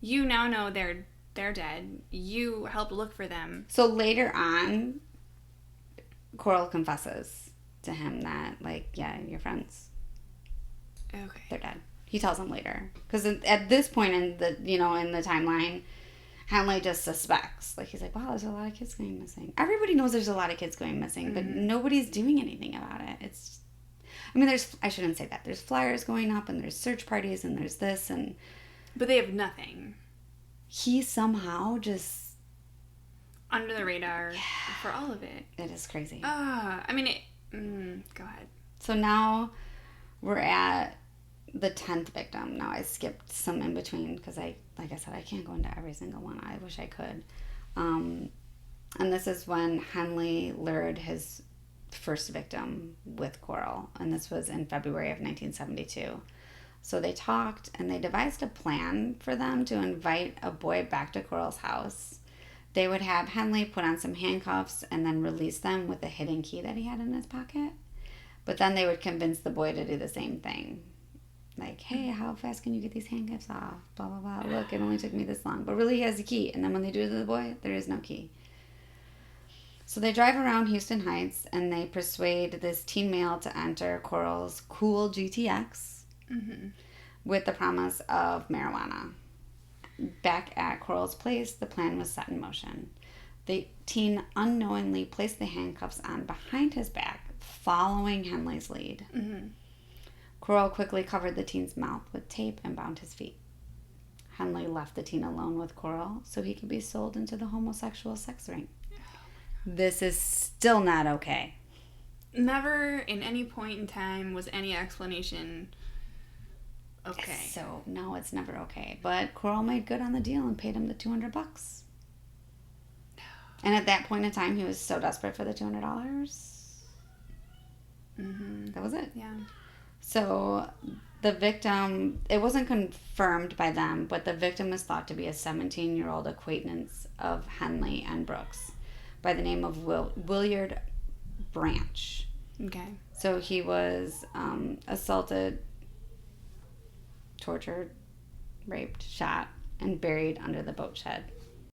You now know they're dead. You helped look for them. So later on, Corll confesses to him that, like, yeah, your friends, Okay. they're dead. He tells him later. Because at this point in the, in the timeline, Henley just suspects. Like, he's like, wow, there's a lot of kids going missing. Everybody knows there's a lot of kids going missing, but nobody's doing anything about it. It's, I shouldn't say that. There's flyers going up, and there's search parties, and there's this, and... But they have nothing. He somehow just... Under the radar for all of it. It is crazy. Go ahead. So now we're at the 10th victim. Now I skipped some in between because like I said, I can't go into every single one. I wish I could. And this is when Henley lured his first victim with Corll. And this was in February of 1972. So they talked and they devised a plan for them to invite a boy back to Corll's house. They would have Henley put on some handcuffs and then release them with a hidden key that he had in his pocket. But then they would convince the boy to do the same thing. Like, hey, how fast can you get these handcuffs off? Blah, blah, blah. Look, it only took me this long. But really, he has a key. And then when they do it to the boy, there is no key. So they drive around Houston Heights, and they persuade this teen male to enter Corll's cool GTX with the promise of marijuana. Back at Corll's place, the plan was set in motion. The teen unknowingly placed the handcuffs on behind his back, following Henley's lead. Corll quickly covered the teen's mouth with tape and bound his feet. Henley left the teen alone with Corll so he could be sold into the homosexual sex ring. This is still not okay. Never in any point in time was any explanation okay. So, no, it's never okay. But Corll made good on the deal and paid him the $200. And at that point in time, he was so desperate for the $200. That was it. Yeah. So the victim, it wasn't confirmed by them, but the victim is thought to be a 17-year-old acquaintance of Henley and Brooks by the name of Willard Branch. Okay. So he was assaulted, tortured, raped, shot, and buried under the boat shed.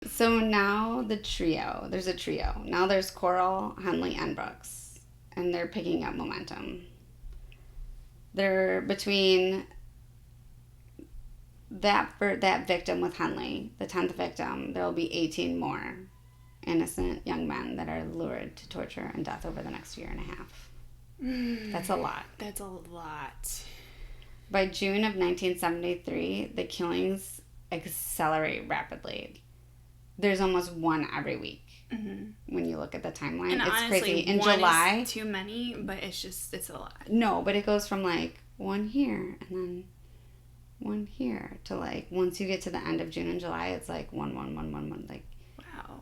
So now there's a trio. Now there's Corll, Henley, and Brooks. And they're picking up momentum. They're between that victim with Henley, the 10th victim, there will be 18 more innocent young men that are lured to torture and death over the next year and a half. That's a lot. That's a lot. By June of 1973, the killings accelerate rapidly. There's almost one every week. When you look at the timeline. And it's honestly, crazy. In one July, is too many, but it's a lot. No, but it goes from like one here and then one here to like once you get to the end of June and July, it's like one. Like, wow.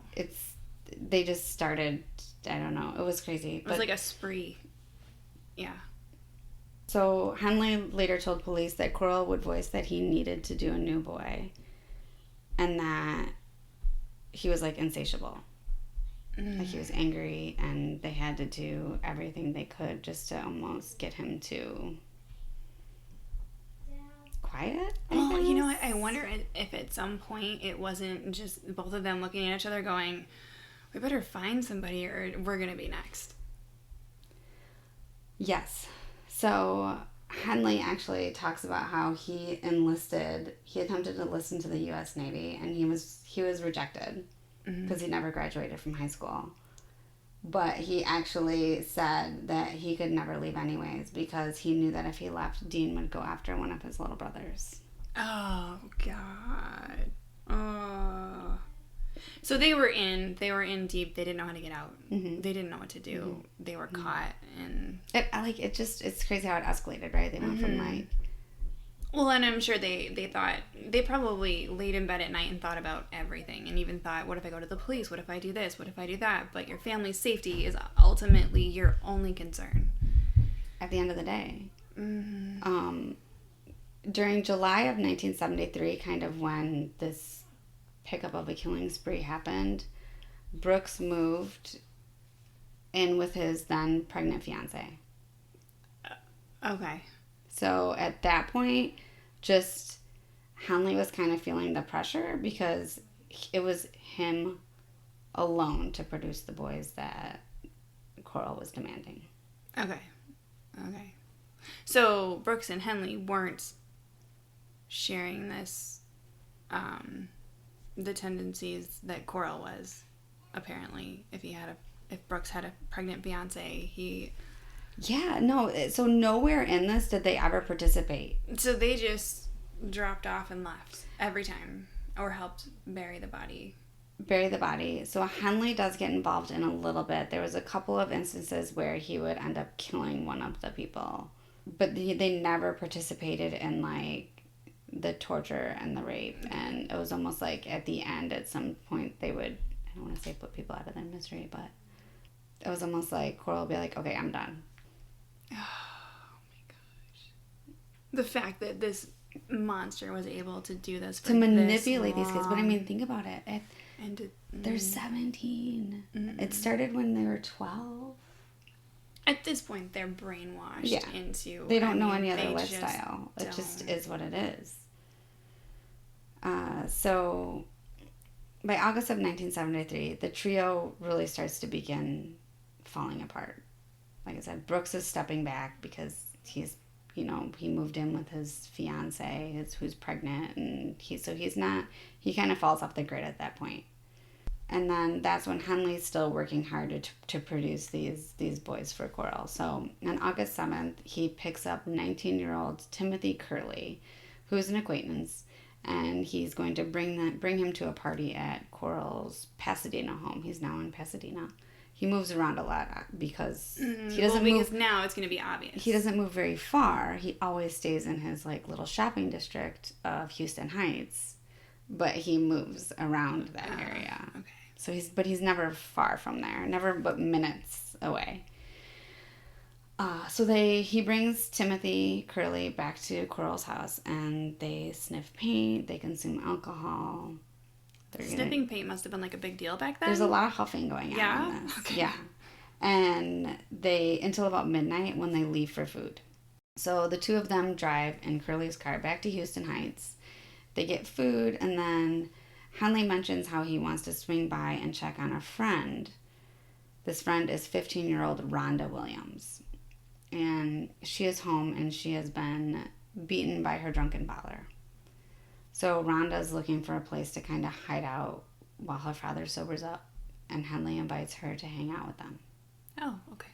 They just started. I don't know. It was crazy. It was like a spree. Yeah. So Henley later told police that Corll would voice that he needed to do a new boy. and that he was like insatiable. Like he was angry, and they had to do everything they could just to almost get him to quiet. Well, you know what? I wonder if at some point it wasn't just both of them looking at each other going, we better find somebody or we're going to be next. Yes. So Henley actually talks about how he attempted to enlist into the U.S. Navy, and he was rejected because he never graduated from high school. But he actually said that he could never leave anyways because he knew that if he left, Dean would go after one of his little brothers. Oh, God. Oh. So they were in deep. They didn't know how to get out. Mm-hmm. They didn't know what to do. Mm-hmm. They were caught, and it's crazy how it escalated, right? They went from like, well, and I'm sure they thought, they probably laid in bed at night and thought about everything, and even thought, what if I go to the police? What if I do this? What if I do that? But your family's safety is ultimately your only concern at the end of the day. Mm-hmm. During July of 1973, kind of when this pickup of a killing spree happened, Brooks moved in with his then pregnant fiance. Okay. So at that point, just Henley was kind of feeling the pressure because it was him alone to produce the boys that Corll was demanding. Okay. So Brooks and Henley weren't sharing this, the tendencies that Corll was. Apparently, if Brooks had a pregnant fiance, Yeah, no. So nowhere in this did they ever participate. So they just dropped off and left every time, or helped bury the body. So Henley does get involved in a little bit. There was a couple of instances where he would end up killing one of the people, but they never participated in like the torture and the rape. And it was almost like at the end, at some point, they would, I don't want to say put people out of their misery, but it was almost like Corll would be like, okay, I'm done. Oh my gosh. The fact that this monster was able to do this to manipulate these kids. But I mean, think about it. They're 17. Mm-hmm. It started when they were 12. At this point, they're brainwashed into... They don't know any other lifestyle. It just is what it is. So, by August of 1973, the trio really starts to begin falling apart. Like I said, Brooks is stepping back because he's, he moved in with his fiance, who's pregnant, and he kind of falls off the grid at that point. And then that's when Henley's still working hard to produce these boys for Corll. So on August 7th, he picks up 19-year-old Timothy Curley, who is an acquaintance, and he's going to bring him to a party at Corll's Pasadena home. He's now in Pasadena. He moves around a lot because he doesn't move. Because now it's going to be obvious. He doesn't move very far. He always stays in his like little shopping district of Houston Heights, but he moves around that area. Okay. So he's never far from there, never but minutes away. So he brings Timothy Curley back to Corll's house, and they sniff paint, they consume alcohol. Sniffing paint must have been like a big deal back then. There's a lot of huffing going on in this. Okay. Yeah. And until about midnight when they leave for food. So the two of them drive in Curley's car back to Houston Heights. They get food, and then Henley mentions how he wants to swing by and check on a friend. This friend is 15-year-old Rhonda Williams. And she is home, and she has been beaten by her drunken father. So Rhonda's looking for a place to kind of hide out while her father sobers up, and Henley invites her to hang out with them. Oh, okay.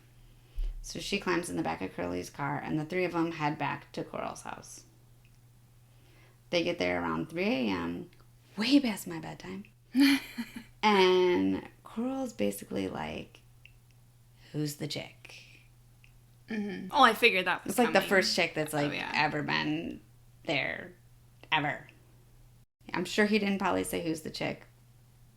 So she climbs in the back of Curley's car, and the three of them head back to Corll's house. They get there around 3 a.m., way past my bedtime. And Corll's basically like, who's the chick? Mm-hmm. Oh, I figured that was It's like the first chick that's like ever been there, ever. I'm sure he didn't probably say who's the chick,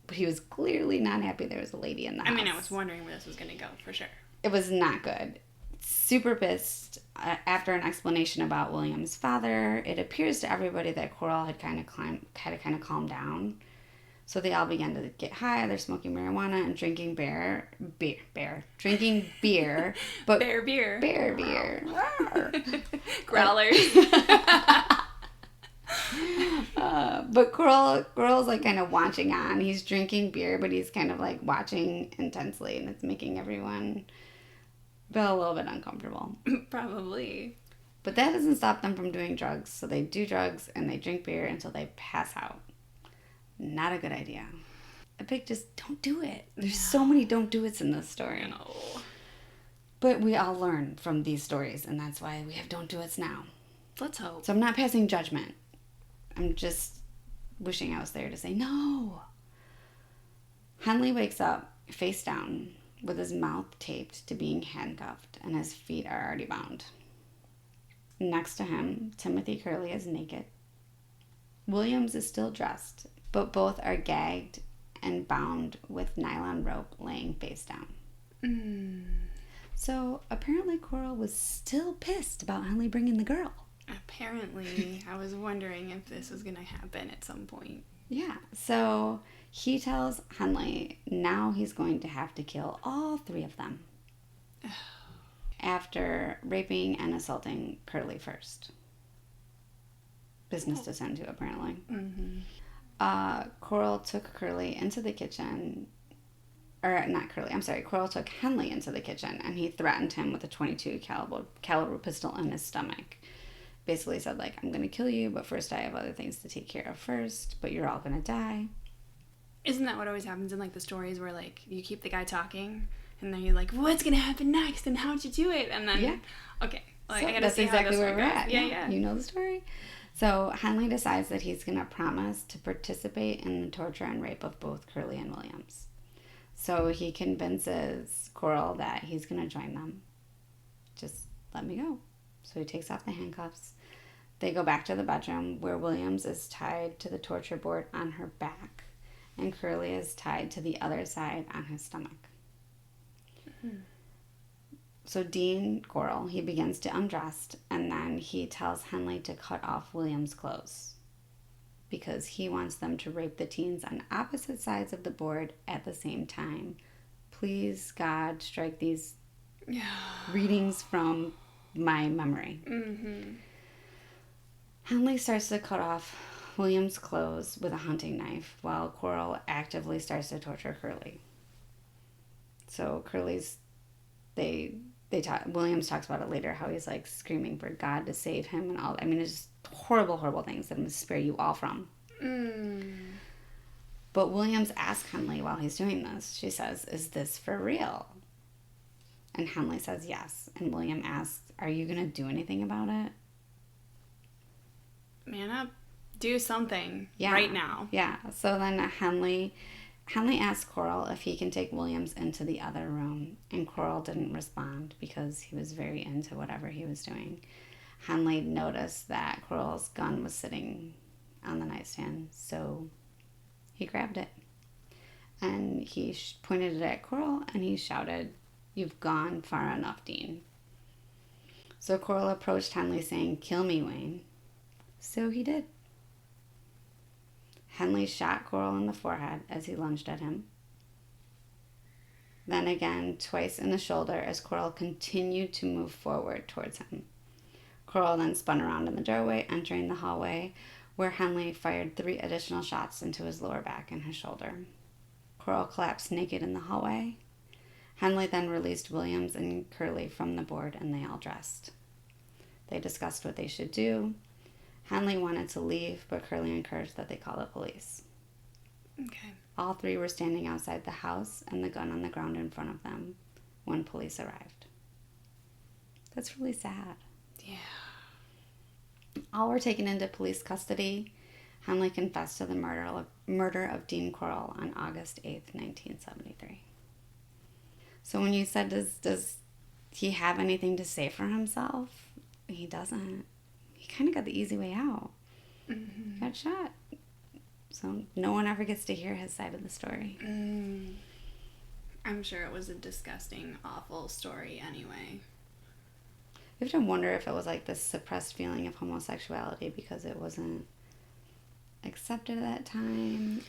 but he was clearly not happy there was a lady in the house. I mean, I was wondering where this was going to go, for sure. It was not good. Super pissed after an explanation about William's father, it appears to everybody that Corll had kind of calmed down. So they all began to get high. They're smoking marijuana and drinking drinking beer, but bear beer, growlers. But Corll's like kind of watching on. He's drinking beer, but he's kind of like watching intensely, and it's making everyone feel a little bit uncomfortable. Probably. But that doesn't stop them from doing drugs. So they do drugs and they drink beer until they pass out. Not a good idea. A big just don't do it. There's so many don't do it's in this story. No. But we all learn from these stories, and that's why we have don't do it's now. Let's hope. So I'm not passing judgment. I'm just wishing I was there to say no. Henley wakes up face down with his mouth taped to being handcuffed, and his feet are already bound. Next to him, Timothy Curley is naked. Williams is still dressed, but both are gagged and bound with nylon rope laying face down. So apparently Corll was still pissed about Henley bringing the girl. Apparently. I was wondering if this was going to happen at some point. Yeah, so he tells Henley now he's going to have to kill all three of them after raping and assaulting Curley first. Business to tend to, apparently. Corll took Curley into the kitchen. Or, not Curley, I'm sorry. Corll took Henley into the kitchen, and he threatened him with a .22 caliber pistol in his stomach. Basically said, like, I'm going to kill you, but first I have other things to take care of first, but you're all going to die. Isn't that what always happens in, like, the stories where, like, you keep the guy talking, and then you're like, what's going to happen next, and how'd you do it? And then, yeah. Okay. Like, So I gotta that's see exactly how this where we're one at. goes. Yeah. You know the story? So Henley decides that he's going to promise to participate in the torture and rape of both Curley and Williams. So he convinces Corll that he's going to join them. Just let me go. So he takes off the handcuffs. They go back to the bedroom where Williams is tied to the torture board on her back and Curley is tied to the other side on his stomach. So Dean Corll, he begins to undress, and then he tells Henley to cut off Williams' clothes because he wants them to rape the teens on opposite sides of the board at the same time. Please, God, strike these readings from my memory. Henley starts to cut off Williams' clothes with a hunting knife while Corll actively starts to torture Curley. So Williams talks about it later, how he's like screaming for God to save him and all. I mean, it's just horrible, horrible things that I'm going to spare you all from. But Williams asks Henley while he's doing this, she says, is this for real? And Henley says yes. And William asks, are you going to do anything about it? Man up. Do something right now. Yeah. So then Henley asks Corll if he can take Williams into the other room, and Corll didn't respond because he was very into whatever he was doing. Henley noticed that Corll's gun was sitting on the nightstand, so he grabbed it. And he pointed it at Corll, and he shouted, "You've gone far enough, Dean." So Corll approached Henley saying, "Kill me, Wayne." So he did. Henley shot Corll in the forehead as he lunged at him. Then again, twice in the shoulder as Corll continued to move forward towards him. Corll then spun around in the doorway, entering the hallway, where Henley fired 3 additional shots into his lower back and his shoulder. Corll collapsed naked in the hallway. Henley then released Williams and Curley from the board, and they all dressed. They discussed what they should do. Henley wanted to leave, but Curley encouraged that they call the police. Okay. All 3 were standing outside the house and the gun on the ground in front of them when police arrived. That's really sad. Yeah. All were taken into police custody. Henley confessed to the murder of Dean Corll on August 8th, 1973. So when you said, does he have anything to say for himself? He doesn't. He kind of got the easy way out. He got shot. So no one ever gets to hear his side of the story. I'm sure it was a disgusting, awful story anyway. You have to wonder if it was like this suppressed feeling of homosexuality because it wasn't accepted at that time.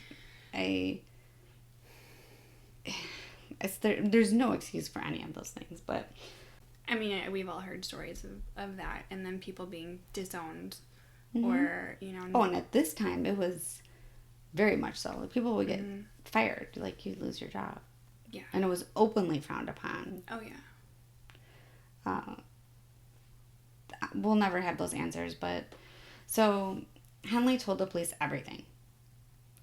There's no excuse for any of those things, but I mean, we've all heard stories of that, and then people being disowned, mm-hmm. or, you know. Oh, and at this time, it was very much so. Like, people would get fired. Like, you'd lose your job. Yeah. And it was openly frowned upon. Oh, yeah. We'll never have those answers, but... So, Henley told the police everything.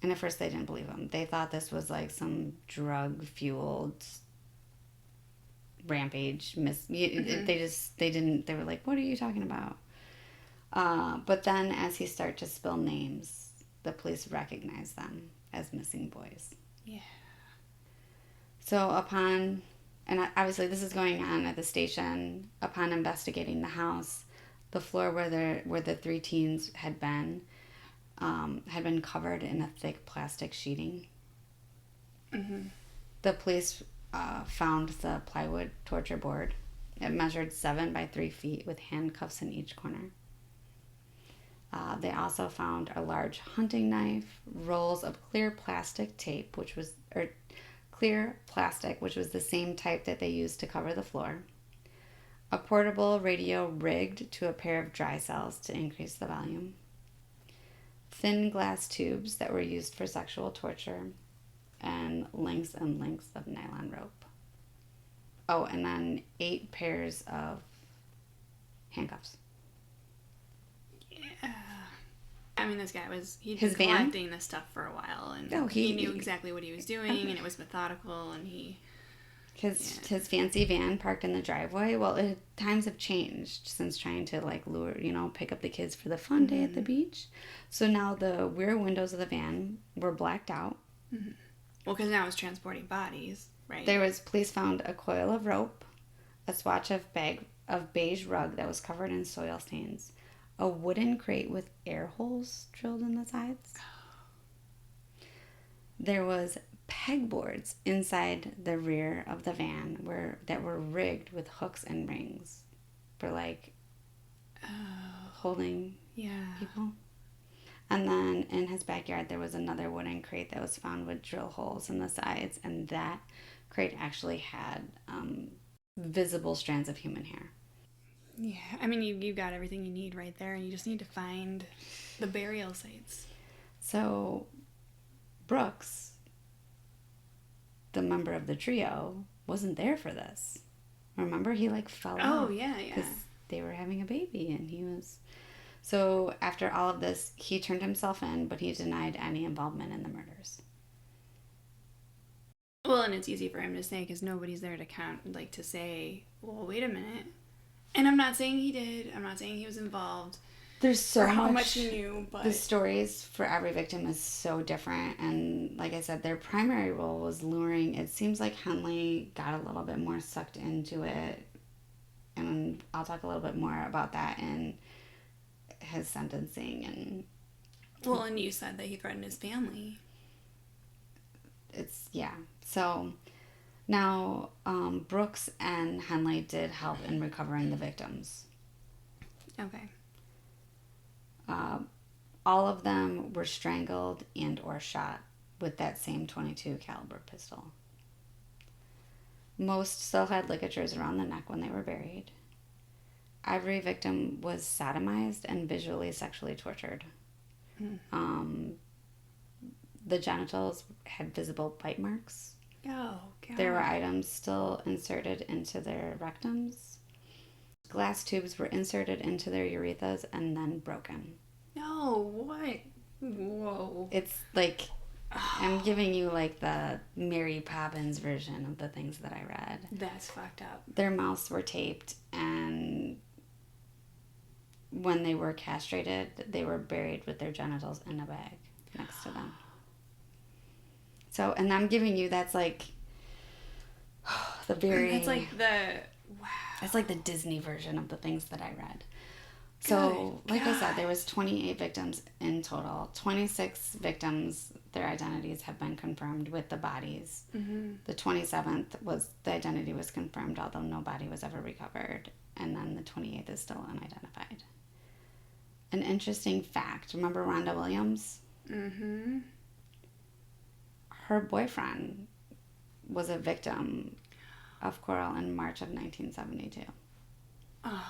And at first, they didn't believe him. They thought this was, like, some drug-fueled rampage. They were like, what are you talking about? But then, as he started to spill names, the police recognized them as missing boys. Yeah. So and obviously this is going on at the station, upon investigating the house, the floor where the 3 teens had been covered in a thick plastic sheeting. Mm-hmm. The police found the plywood torture board. It measured 7 by 3 feet with handcuffs in each corner. They also found a large hunting knife, rolls of clear plastic, which was the same type that they used to cover the floor, a portable radio rigged to a pair of dry cells to increase the volume, thin glass tubes that were used for sexual torture, and lengths and lengths of nylon rope. Oh, and then 8 pairs of handcuffs. Yeah. I mean, this guy he'd His been van? collecting this stuff for a while, and he knew exactly what he was doing, and it was methodical, and his fancy van parked in the driveway. Well, times have changed since trying to like lure, pick up the kids for the fun day at the beach. So now the rear windows of the van were blacked out. Mm-hmm. Well, because now it's transporting bodies, right? Police found a coil of rope, a swatch of beige rug that was covered in soil stains, a wooden crate with air holes drilled in the sides. There was pegboards inside the rear of the van that were rigged with hooks and rings for holding people. And then in his backyard there was another wooden crate that was found with drill holes in the sides, and that crate actually had visible strands of human hair. Yeah, I mean, you've got everything you need right there, and you just need to find the burial sites. So, Brooks, the member of the trio, wasn't there for this. Remember, he fell out. Oh, yeah. Because they were having a baby, and he was... So, after all of this, he turned himself in, but he denied any involvement in the murders. Well, and it's easy for him to say, because nobody's there to say, well, wait a minute. And I'm not saying he did. I'm not saying he was involved. There's so how much he knew, but... The stories for every victim is so different. And like I said, their primary role was luring. It seems like Henley got a little bit more sucked into it. And I'll talk a little bit more about that in his sentencing. And well, and you said that he threatened his family. So... Now, Brooks and Henley did help in recovering the victims. Okay. All of them were strangled and or shot with that same .22 caliber pistol. Most still had ligatures around the neck when they were buried. Every victim was sodomized and visually sexually tortured. The genitals had visible bite marks. Oh, God. There were items still inserted into their rectums. Glass tubes were inserted into their urethras and then broken. No, what? Whoa. It's like, I'm giving you the Mary Poppins version of the things that I read. That's fucked up. Their mouths were taped, and when they were castrated, they were buried with their genitals in a bag next to them. So, and I'm giving you, that's the very... It's wow. It's the Disney version of the things that I read. So, I said, there was 28 victims in total. 26 victims, their identities have been confirmed with the bodies. Mm-hmm. The 27th the identity was confirmed, although no body was ever recovered. and then the 28th is still unidentified. An interesting fact, remember Rhonda Williams? Mm-hmm. Her boyfriend was a victim of Corll in March of 1972. Oh,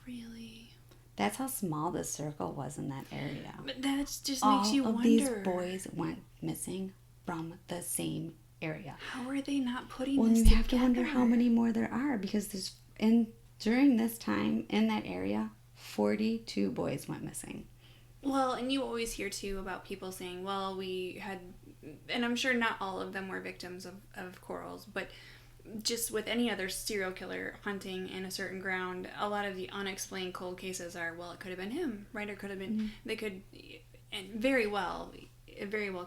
really? That's how small the circle was in that area. But that just makes you wonder. All of these boys went missing from the same area. How are they not putting well, this together? Well, you have to wonder how many more there are, because during this time in that area, 42 boys went missing. Well, and you always hear too about people saying, well, we had, and I'm sure not all of them were victims of Corll's, but just with any other serial killer hunting in a certain ground, a lot of the unexplained cold cases are, well, it could have been him, right? Or could have been, they could, and it very well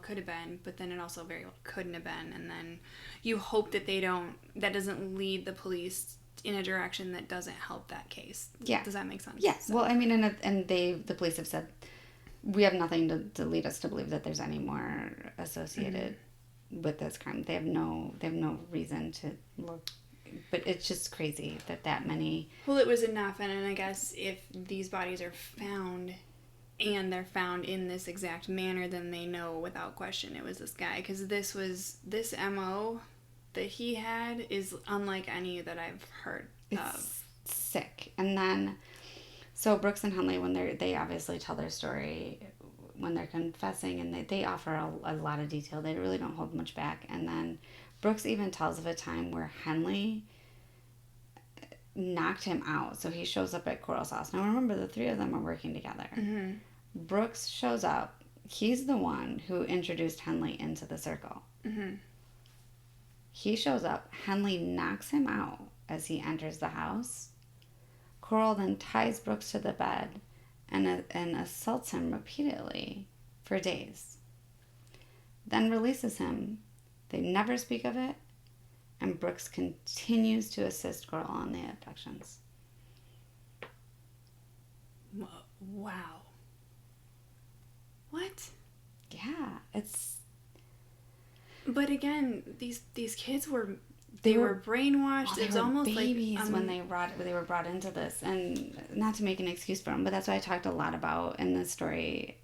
could have been, but then it also very well couldn't have been. And then you hope that that doesn't lead the police in a direction that doesn't help that case. Yeah. Does that make sense? Yes. Yeah. So. Well, I mean, and the police have said, we have nothing to lead us to believe that there's any more associated with this crime. They have no reason to look, but it's just crazy that many. Well, it was enough, and I guess if these bodies are found, and they're found in this exact manner, then they know without question it was this guy, because this MO that he had is unlike any that I've heard of. Sick. And then, so Brooks and Henley, when they obviously tell their story, when they're confessing, and they offer a lot of detail. They really don't hold much back. And then Brooks even tells of a time where Henley knocked him out. So he shows up at Corll's house. Now remember, the three of them are working together. Mm-hmm. Brooks shows up. He's the one who introduced Henley into the circle. Mm-hmm. He shows up. Henley knocks him out as he enters the house. Corll then ties Brooks to the bed and assaults him repeatedly for days. Then releases him. They never speak of it, and Brooks continues to assist Corll on the abductions. Wow. What? Yeah, it's. But again, these kids were brainwashed. Well, it's almost babies like when they were brought into this, and not to make an excuse for them, but that's what I talked a lot about in this story.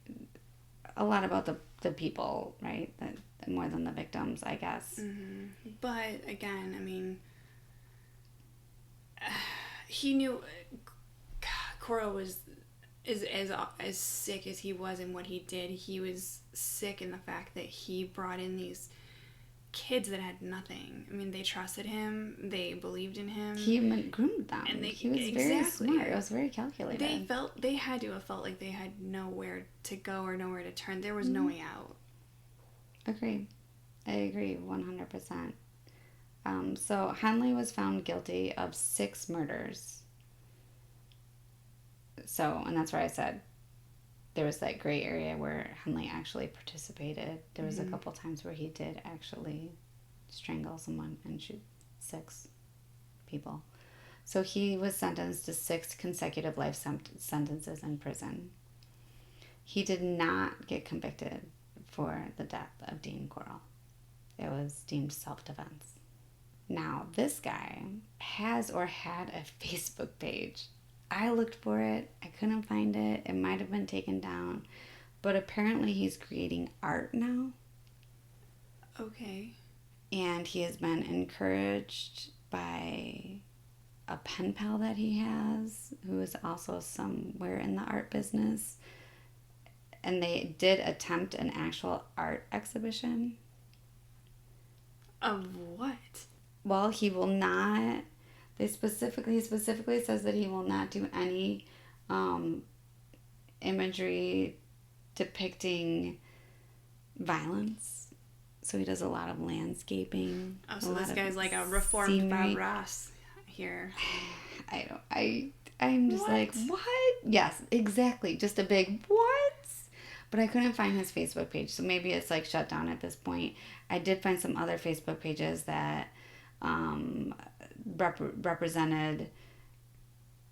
A lot about the people, right? That more than the victims, I guess. Mm-hmm. But again, I mean, he knew Corll was as sick as he was in what he did. He was sick in the fact that he brought in these kids that had nothing. I mean, they trusted him. They believed in him. He groomed them. And he was very smart. It was very calculated. They had to have felt like they had nowhere to go or nowhere to turn. There was no way out. Agreed. I agree 100%. So Henley was found guilty of 6 murders. So, and that's where I said there was that gray area where Henley actually participated. There was a couple times where he did actually strangle someone and shoot 6 people. So he was sentenced to 6 consecutive life sentences in prison. He did not get convicted for the death of Dean Corll. It was deemed self-defense. Now, this guy has or had a Facebook page. I looked for it. I couldn't find it. It might have been taken down. But apparently he's creating art now. Okay. And he has been encouraged by a pen pal that he has, who is also somewhere in the art business. And they did attempt an actual art exhibition. Of what? Well, he will not. He specifically says that he will not do any imagery depicting violence. So he does a lot of landscaping. Oh, so this guy's like a reformed Bob Ross here. I'm just like, what? Yes, exactly. Just a big what? But I couldn't find his Facebook page, so maybe it's like shut down at this point. I did find some other Facebook pages that represented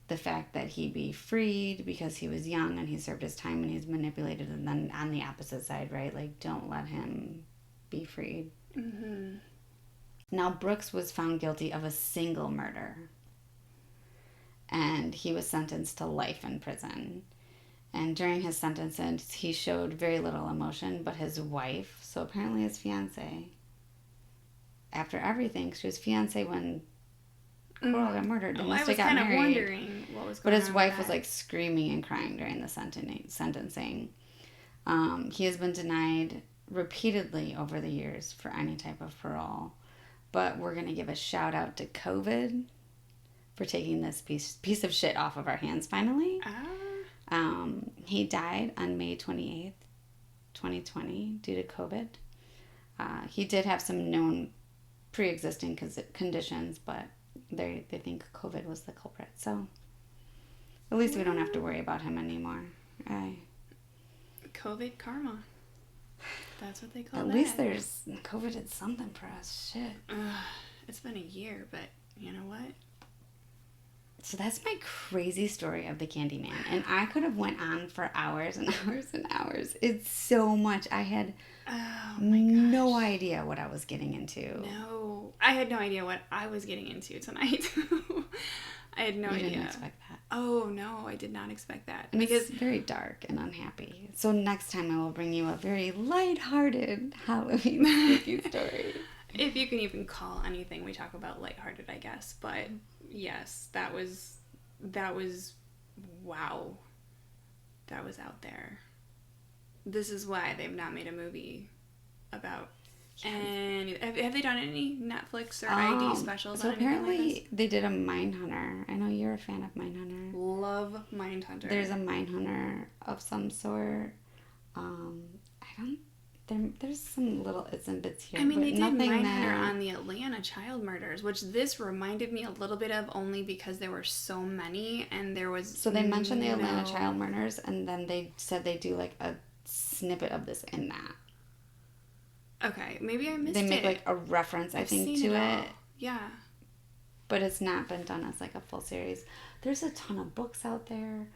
the fact that he be freed because he was young and he served his time and he's manipulated, and then on the opposite side, right? Like, don't let him be freed. Mm-hmm. Now, Brooks was found guilty of a single murder. and he was sentenced to life in prison. And during his sentence, he showed very little emotion, but his wife, so apparently his fiance, after everything, she was fiance when Corll got murdered. I was got kind of married. wondering what was going on. But his wife was like screaming and crying during the sentencing. He has been denied repeatedly over the years for any type of parole. But we're going to give a shout out to COVID for taking this piece of shit off of our hands finally. He died on May 28th, 2020 due to COVID. He did have some known pre-existing conditions, but they think COVID was the culprit. So at least we don't have to worry about him anymore. COVID karma. That's what they call it. At least there's COVID did something for us. Shit. It's been a year, but you know what? So that's my crazy story of the Candyman. And I could have went on for hours and hours and hours. It's so much. I had no idea what I was getting into. No. I had no idea what I was getting into tonight. I had no idea. You didn't expect that. Oh, no. I did not expect that. And because it's very dark and unhappy. So next time I will bring you a very lighthearted Halloween spooky story. If you can even call anything we talk about lighthearted, I guess. But yes, that was wow. That was out there. This is why they've not made a movie about any. Have they done any Netflix or ID specials? So on anything apparently like this? they did a Mindhunter. I know you're a fan of Mindhunter. Love Mindhunter. There's a Mindhunter of some sort. There's some little its and bits here. I mean, but they did nothing Mindhunter on the Atlanta child murders, which this reminded me a little bit of only because there were so many and there was. So they mentioned the Atlanta child murders, and then they said they do like a snippet of this in that. Okay, maybe I missed it. They make like a reference, I think, to it. Yeah. But it's not been done as like a full series. There's a ton of books out there.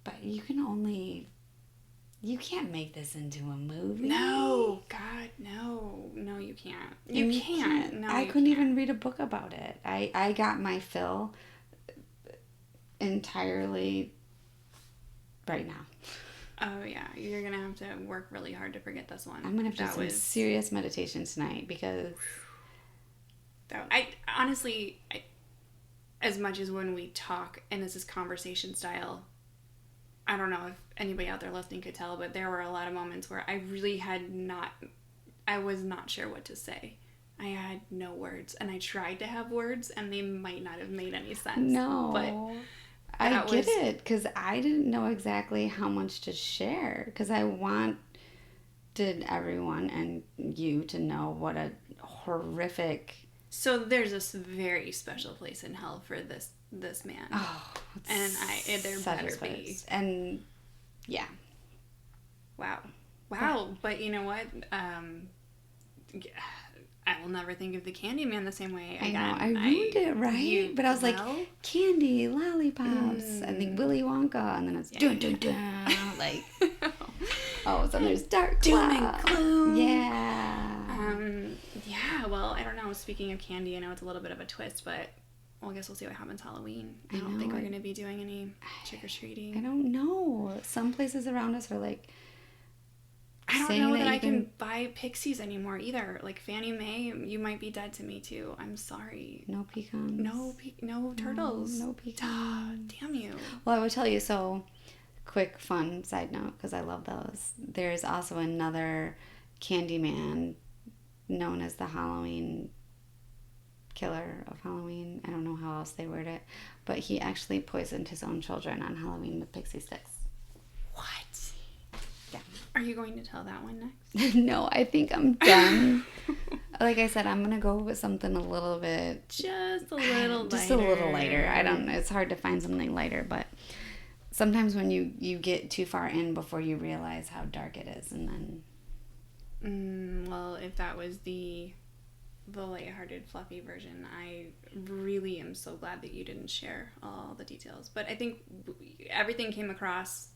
But you can't make this into a movie. No, God, no. No, you can't. You can't. No, I couldn't even read a book about it. I got my fill entirely right now. Oh, yeah. You're going to have to work really hard to forget this one. I'm going to have to do some serious meditation tonight because... Honestly, as much as when we talk, and this is conversation style, I don't know if anybody out there listening could tell, but there were a lot of moments where I really I was not sure what to say. I had no words, and I tried to have words, and they might not have made any sense. No. But I get it, because I didn't know exactly how much to share, because I wanted everyone and you to know what a horrific... So there's this very special place in hell for this man. Oh, and there better be. And yeah. Wow. But you know what? I will never think of the Candyman the same way again. I know. I ruined it, right? But I was like, candy, lollipops. I think Willy Wonka. And then it's dun, dun, dun. Like, so there's dark doom and gloom. Yeah. Yeah, well, I don't know. Speaking of candy, I know it's a little bit of a twist, but I guess we'll see what happens Halloween. I don't think we're going to be doing any trick-or-treating. I don't know. Some places around us are like... I don't know that I can buy pixies anymore either. Like Fannie Mae, you might be dead to me too. I'm sorry. No pecans. No turtles. No pecans. Damn you. Well, I would tell you, so quick fun side note, because I love those. There's also another Candyman known as the Halloween killer of Halloween. I don't know how else they word it, but he actually poisoned his own children on Halloween with pixie sticks. What? Yeah. Are you going to tell that one next? No, I think I'm done. Like I said, I'm going to go with something a little bit... Just a little lighter. I don't know. It's hard to find something lighter, but sometimes when you get too far in before you realize how dark it is, and then... well, if that was the lighthearted, fluffy version, I really am so glad that you didn't share all the details. But I think everything came across.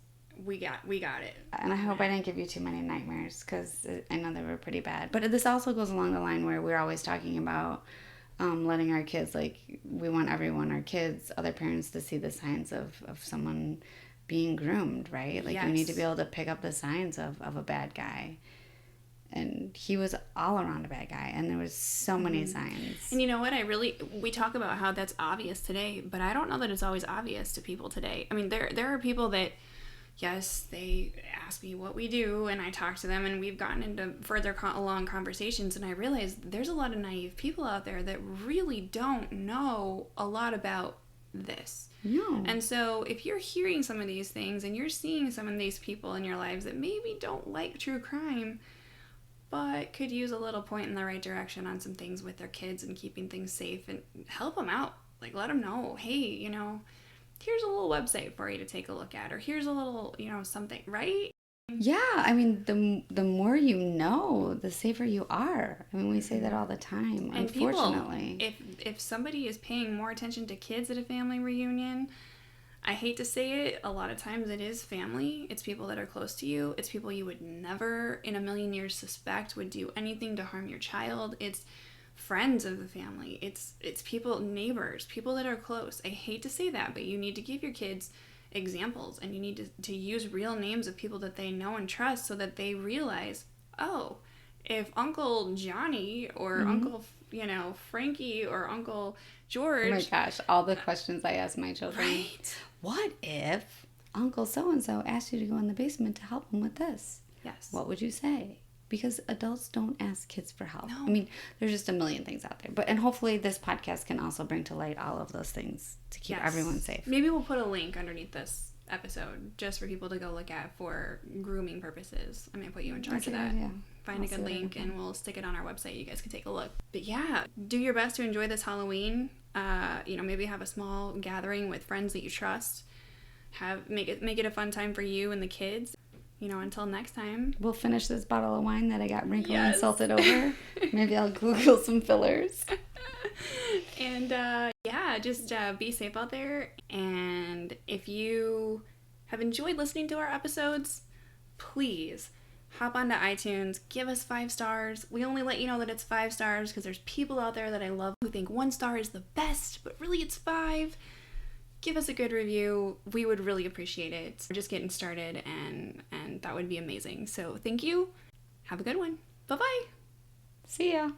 We got it. And I hope I didn't give you too many nightmares, because I know they were pretty bad. But this also goes along the line where we're always talking about letting our kids, like, we want everyone, our kids, other parents, to see the signs of someone being groomed, right? Like, you need to be able to pick up the signs of a bad guy. And he was all around a bad guy, and there was so many signs. And you know what? We talk about how that's obvious today, but I don't know that it's always obvious to people today. I mean, there are people that, yes, they ask me what we do, and I talk to them, and we've gotten into further along conversations, and I realize there's a lot of naive people out there that really don't know a lot about this. No. And so if you're hearing some of these things, and you're seeing some of these people in your lives that maybe don't like true crime, but could use a little point in the right direction on some things with their kids and keeping things safe, and help them out. Like, let them know, hey, you know, here's a little website for you to take a look at, or here's a little, you know, something, right? Yeah, I mean, the more you know, the safer you are. I mean, we say that all the time, And unfortunately. people, if somebody is paying more attention to kids at a family reunion, I hate to say it, a lot of times it is family. It's people that are close to you. It's people you would never in a million years suspect would do anything to harm your child. It's friends of the family. It's people, neighbors, people that are close. I hate to say that, but you need to give your kids examples, and you need to use real names of people that they know and trust, so that they realize, oh, if Uncle Johnny or Uncle, you know, Frankie or Uncle George. Oh my gosh, all the questions I ask my children. Right? What if Uncle so-and-so asked you to go in the basement to help him with this? Yes. What would you say? Because adults don't ask kids for help. No. I mean, there's just a million things out there. And hopefully this podcast can also bring to light all of those things to keep everyone safe. Maybe we'll put a link underneath this episode just for people to go look at for grooming purposes. I'm going to put you in charge of that. Yeah. Find a good link, and we'll stick it on our website. You guys can take a look. But yeah, do your best to enjoy this Halloween. You know, maybe have a small gathering with friends that you trust. Make it a fun time for you and the kids. You know, until next time. We'll finish this bottle of wine that I got wrinkled and salted over. Maybe I'll Google some fillers. And yeah, just be safe out there. And if you have enjoyed listening to our episodes, please hop onto iTunes, give us 5 stars. We only let you know that it's 5 stars because there's people out there that I love who think 1 star is the best, but really it's 5. Give us a good review. We would really appreciate it. We're just getting started, and that would be amazing. So thank you. Have a good one. Bye-bye. See ya.